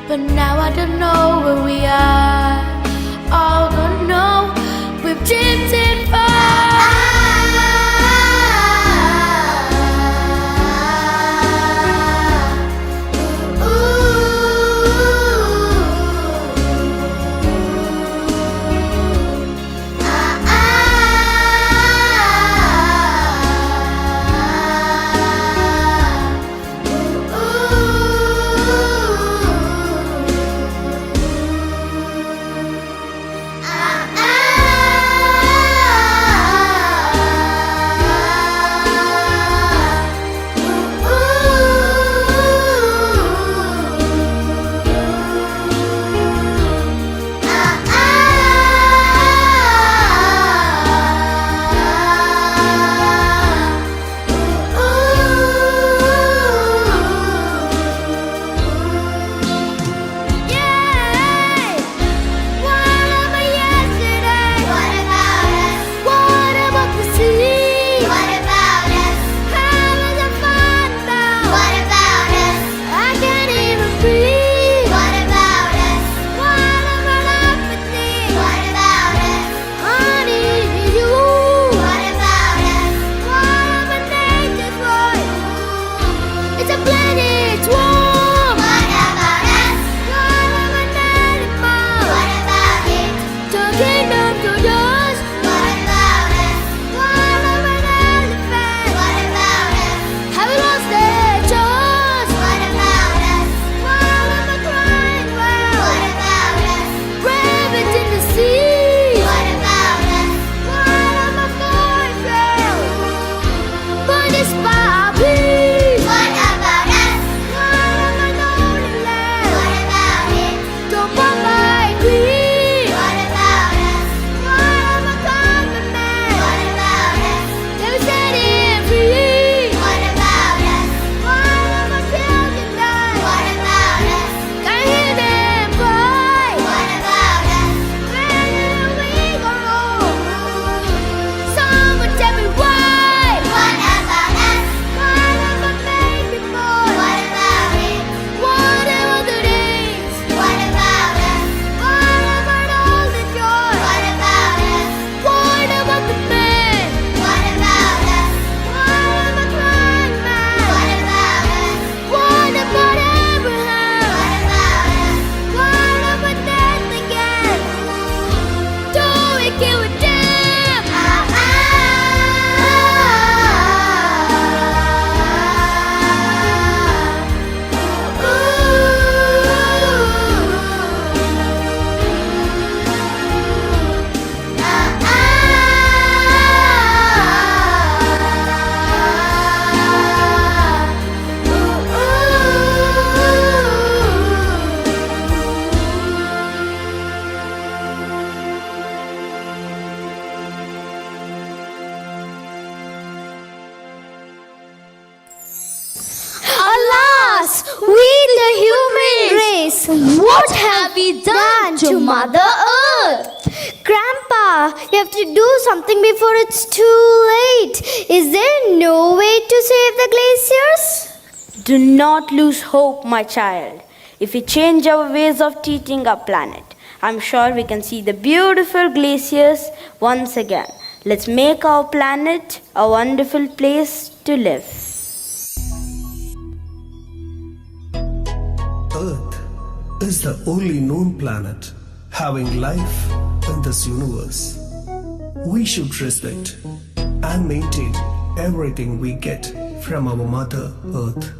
but now I don't know where we are. Oh, don't know, we've drifted far. What have we done to Mother Earth? Grandpa, you have to do something before it's too late. Is there no way to save the glaciers? Do not lose hope, my child. If we change our ways of treating our planet, I'm sure we can see the beautiful glaciers once again. Let's make our planet a wonderful place to live. Earth, is the only known planet having life in this universe. We should respect and maintain everything we get from our Mother Earth.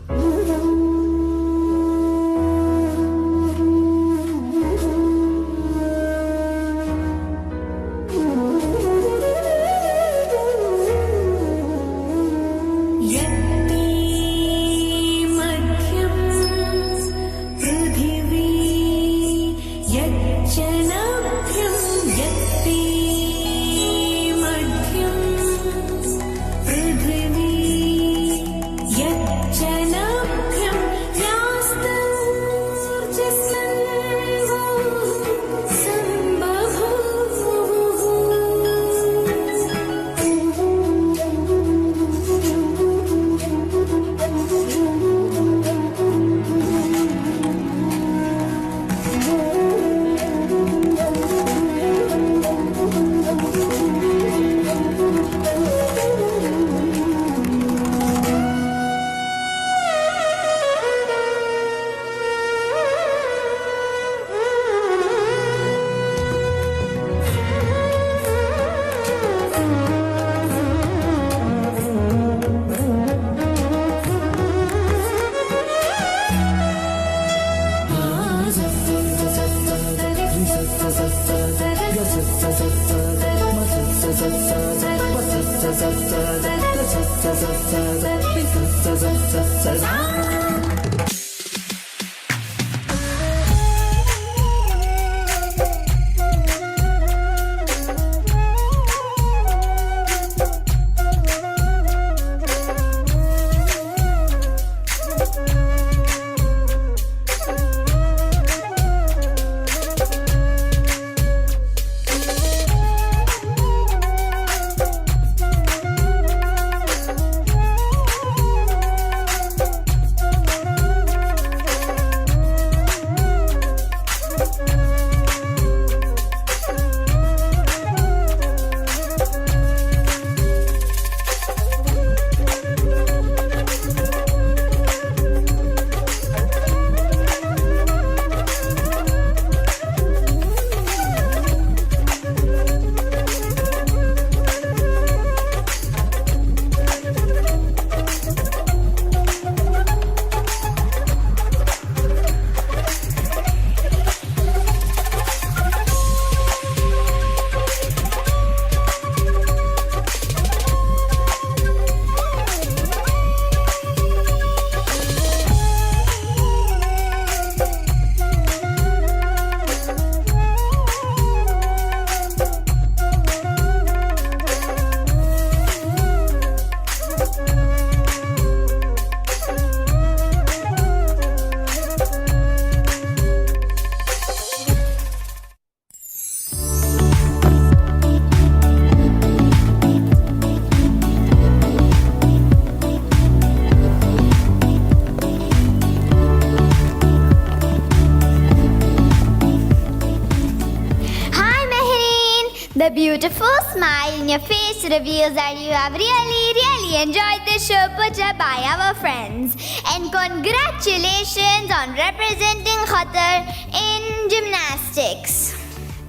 The beautiful smile in your face reveals that you have really enjoyed the show put up by our friends. And congratulations on representing Qatar in gymnastics.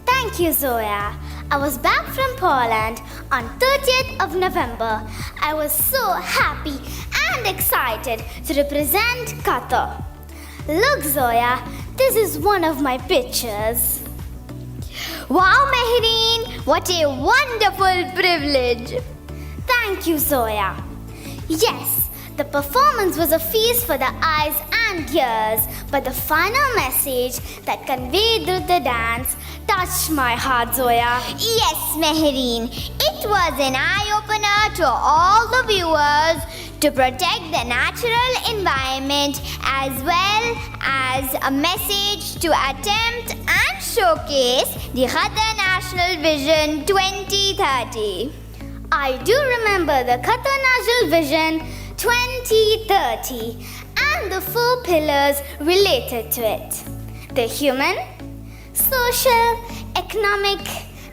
Thank you, Zoya. I was back from Poland on 30th of November. I was so happy and excited to represent Qatar. Look, Zoya, this is one of my pictures. Wow, Mehreen, what a wonderful privilege. Thank you, Zoya. Yes, the performance was a feast for the eyes and ears, but the final message that conveyed through the dance touched my heart, Zoya. Yes, Mehreen, it was an eye-opener to all the viewers to protect the natural environment as well as a message to attempt and showcase the Qatar National Vision 2030. I do remember the Qatar National Vision 2030 and the 4 pillars related to it: the human, social, economic,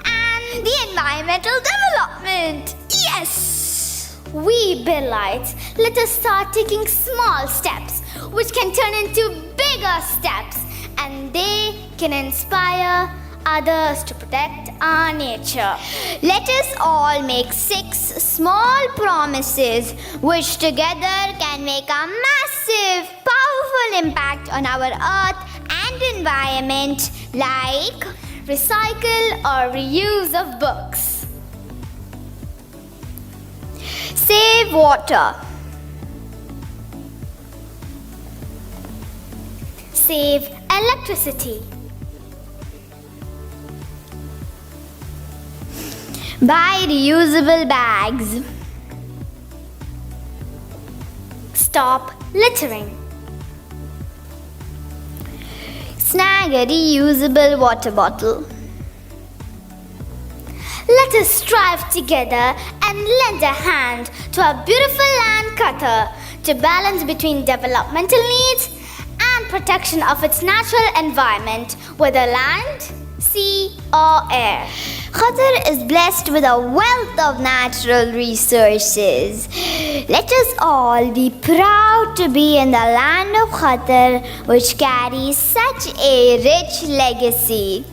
and the environmental development. Yes! We Billites, let us start taking small steps which can turn into bigger steps and they can inspire others to protect our nature. Let us all make 6 small promises which together can make a massive, powerful impact on our earth and environment, like recycle or reuse of books, save water, save electricity, buy reusable bags, stop littering, snag a reusable water bottle. Let us strive together and lend a hand to our beautiful land, Qatar, to balance between developmental needs and protection of its natural environment, whether land, sea or air. Qatar is blessed with a wealth of natural resources. Let us all be proud to be in the land of Qatar, which carries such a rich legacy.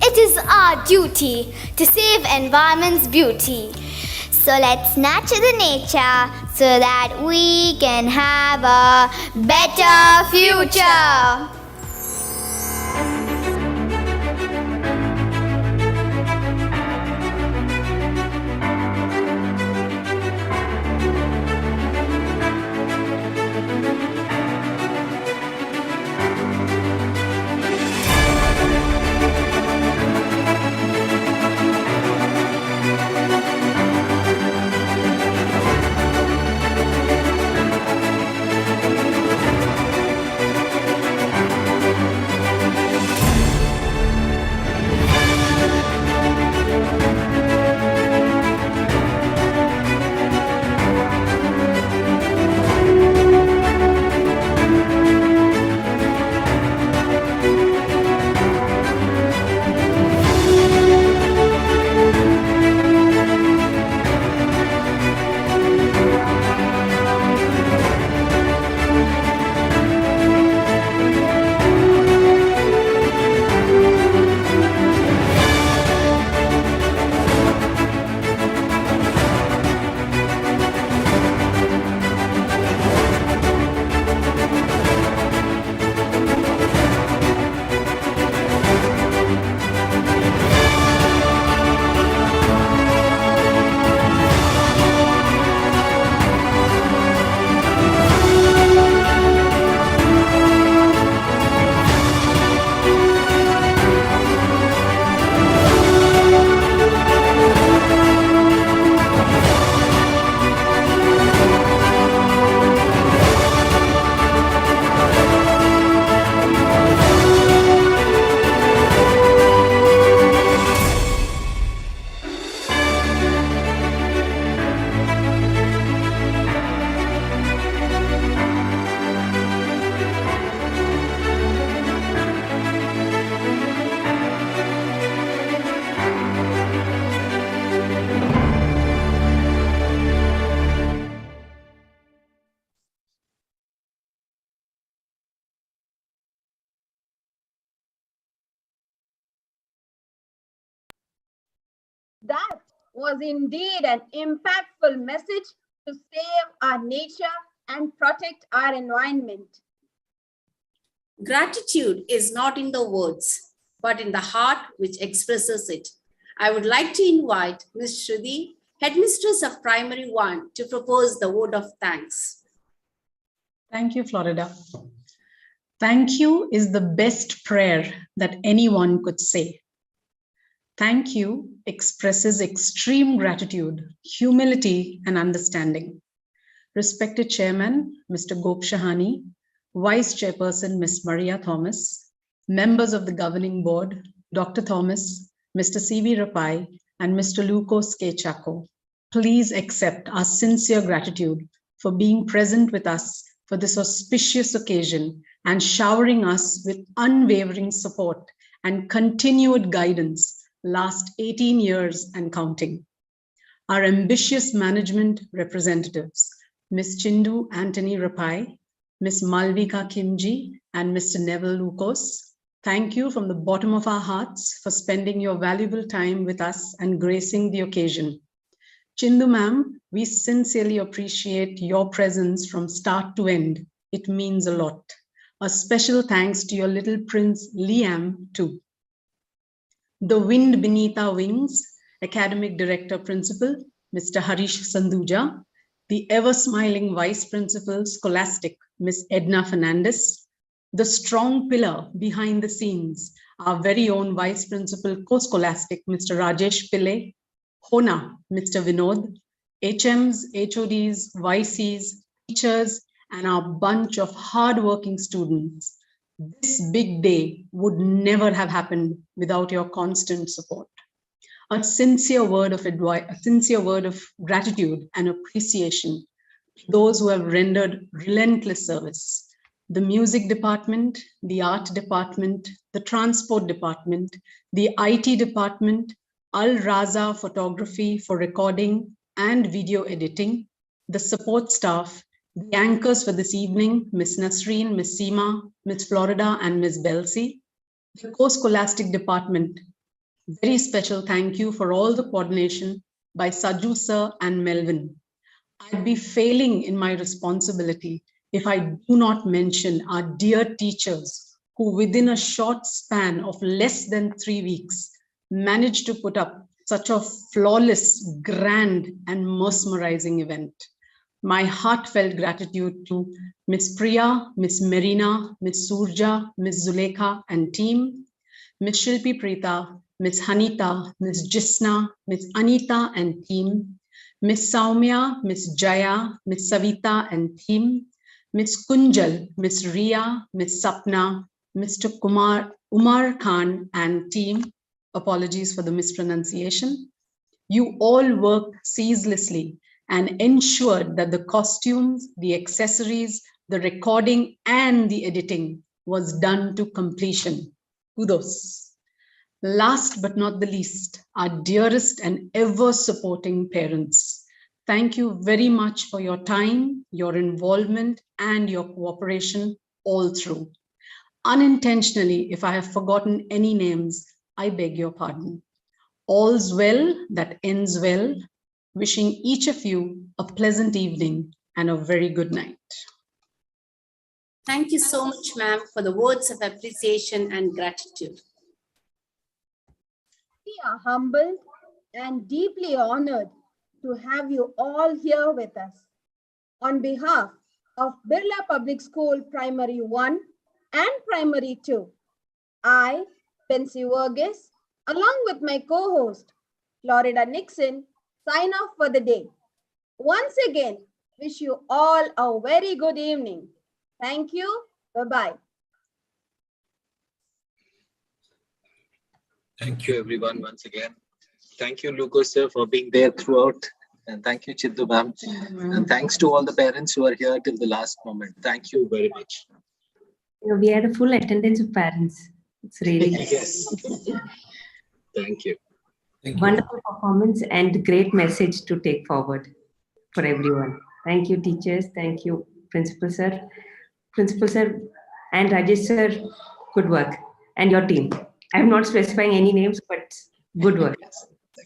It is our duty to save environment's beauty. So let's nurture the nature so that we can have a better future. That was indeed an impactful message to save our nature and protect our environment. Gratitude is not in the words, but in the heart which expresses it. I would like to invite Ms. Shruti, Headmistress of Primary 1, to propose the vote of thanks. Thank you, Florida. Thank you is the best prayer that anyone could say. Thank you expresses extreme gratitude, humility, and understanding. Respected Chairman, Mr. Gop Shahani, Vice Chairperson, Ms. Maria Thomas, members of the Governing Board, Dr. Thomas, Mr. C.V. Rapai, and Mr. Lucas K. Chaco, please accept our sincere gratitude for being present with us for this auspicious occasion and showering us with unwavering support and continued guidance last 18 years and counting. Our ambitious management representatives, Ms. Chindu Anthony Rapai, Ms. Malvika Kimji, and Mr. Neville Lucas, Thank you from the bottom of our hearts for spending your valuable time with us and gracing the occasion. Chindu ma'am, we sincerely appreciate your presence from start to end. It means a lot. A special thanks to your little prince Liam too. The wind beneath our wings, Academic Director Principal, Mr. Harish Sanduja, the ever-smiling Vice Principal Scholastic, Ms. Edna Fernandez, the strong pillar behind the scenes, our very own Vice Principal Co-Scholastic, Mr. Rajesh Pillai, HONA, Mr. Vinod, HMs, HODs, YCs, teachers, and our bunch of hardworking students. This big day would never have happened without your constant support. A sincere word of advice, a sincere word of gratitude and appreciation to those who have rendered relentless service. The music department, the art department, the transport department, the IT department, Al Raza Photography for recording and video editing, the support staff, the anchors for this evening, Ms. Nasreen, Ms. Seema, Ms. Florida, and Ms. Belsi, the co-scholastic department. Very special thank you for all the coordination by Saju sir and Melvin. I'd be failing in my responsibility if I do not mention our dear teachers who within a short span of less than 3 weeks managed to put up such a flawless, grand and mesmerizing event. My heartfelt gratitude to Ms. Priya, Ms. Marina, Ms. Surja, Ms. Zulekha and team, Ms. Shilpi Preeta, Ms. Hanita, Ms. Jisna, Ms. Anita and team, Ms. Saumya, Ms. Jaya, Ms. Savita and team, Ms. Kunjal, Ms. Ria, Ms. Sapna, Mr. Umar Khan and team. Apologies for the mispronunciation. You all worked ceaselessly and ensured that the costumes, the accessories, the recording and the editing was done to completion. Kudos. Last but not the least, our dearest and ever supporting parents. Thank you very much for your time, your involvement, and your cooperation all through. Unintentionally, if I have forgotten any names, I beg your pardon. All's well that ends well. Wishing each of you a pleasant evening and a very good night. Thank you so much, ma'am, for the words of appreciation and gratitude. We are humbled and deeply honored to have you all here with us. On behalf of Birla Public School Primary 1 and Primary 2, I, Pensi Verghese, along with my co-host, Florida Nixon, sign off for the day. Once again, wish you all a very good evening. Thank you. Bye-bye. Thank you, everyone, once again. Thank you, Lucas, sir, for being there throughout. And thank you, Chindu ma'am. And thanks to all the parents who are here till the last moment. Thank you very much. We had a full attendance of parents. It's really Yes. Thank you. wonderful performance and great message to take forward for everyone. Thank you, teachers. Thank you, Principal sir. Principal sir and Rajesh sir, good work. And your team. I'm not specifying any names, but good work.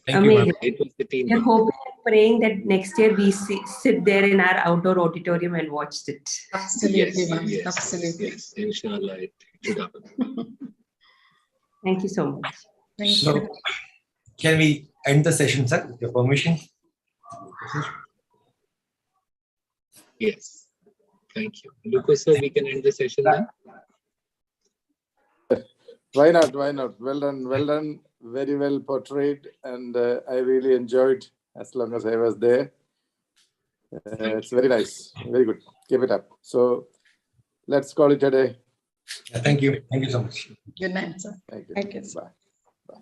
Thank you, ma'am. It was the team. We're hoping and praying that next year we sit there in our outdoor auditorium and watch it. Absolutely, ma'am. Yes, Absolutely. yes, inshallah, it should happen. Thank you so much. Thank So, you. can we end the session, sir, with your permission? Yes. Thank you. Lucas, sir, we can end the session now. Why not? Why not? Well done. Well done. Very well portrayed. And I really enjoyed as long as I was there. It's very nice. Very good. Keep it up. So let's call it a day. Thank you. Thank you so much. Good night, sir. Thank you. Thank you. Bye. Bye.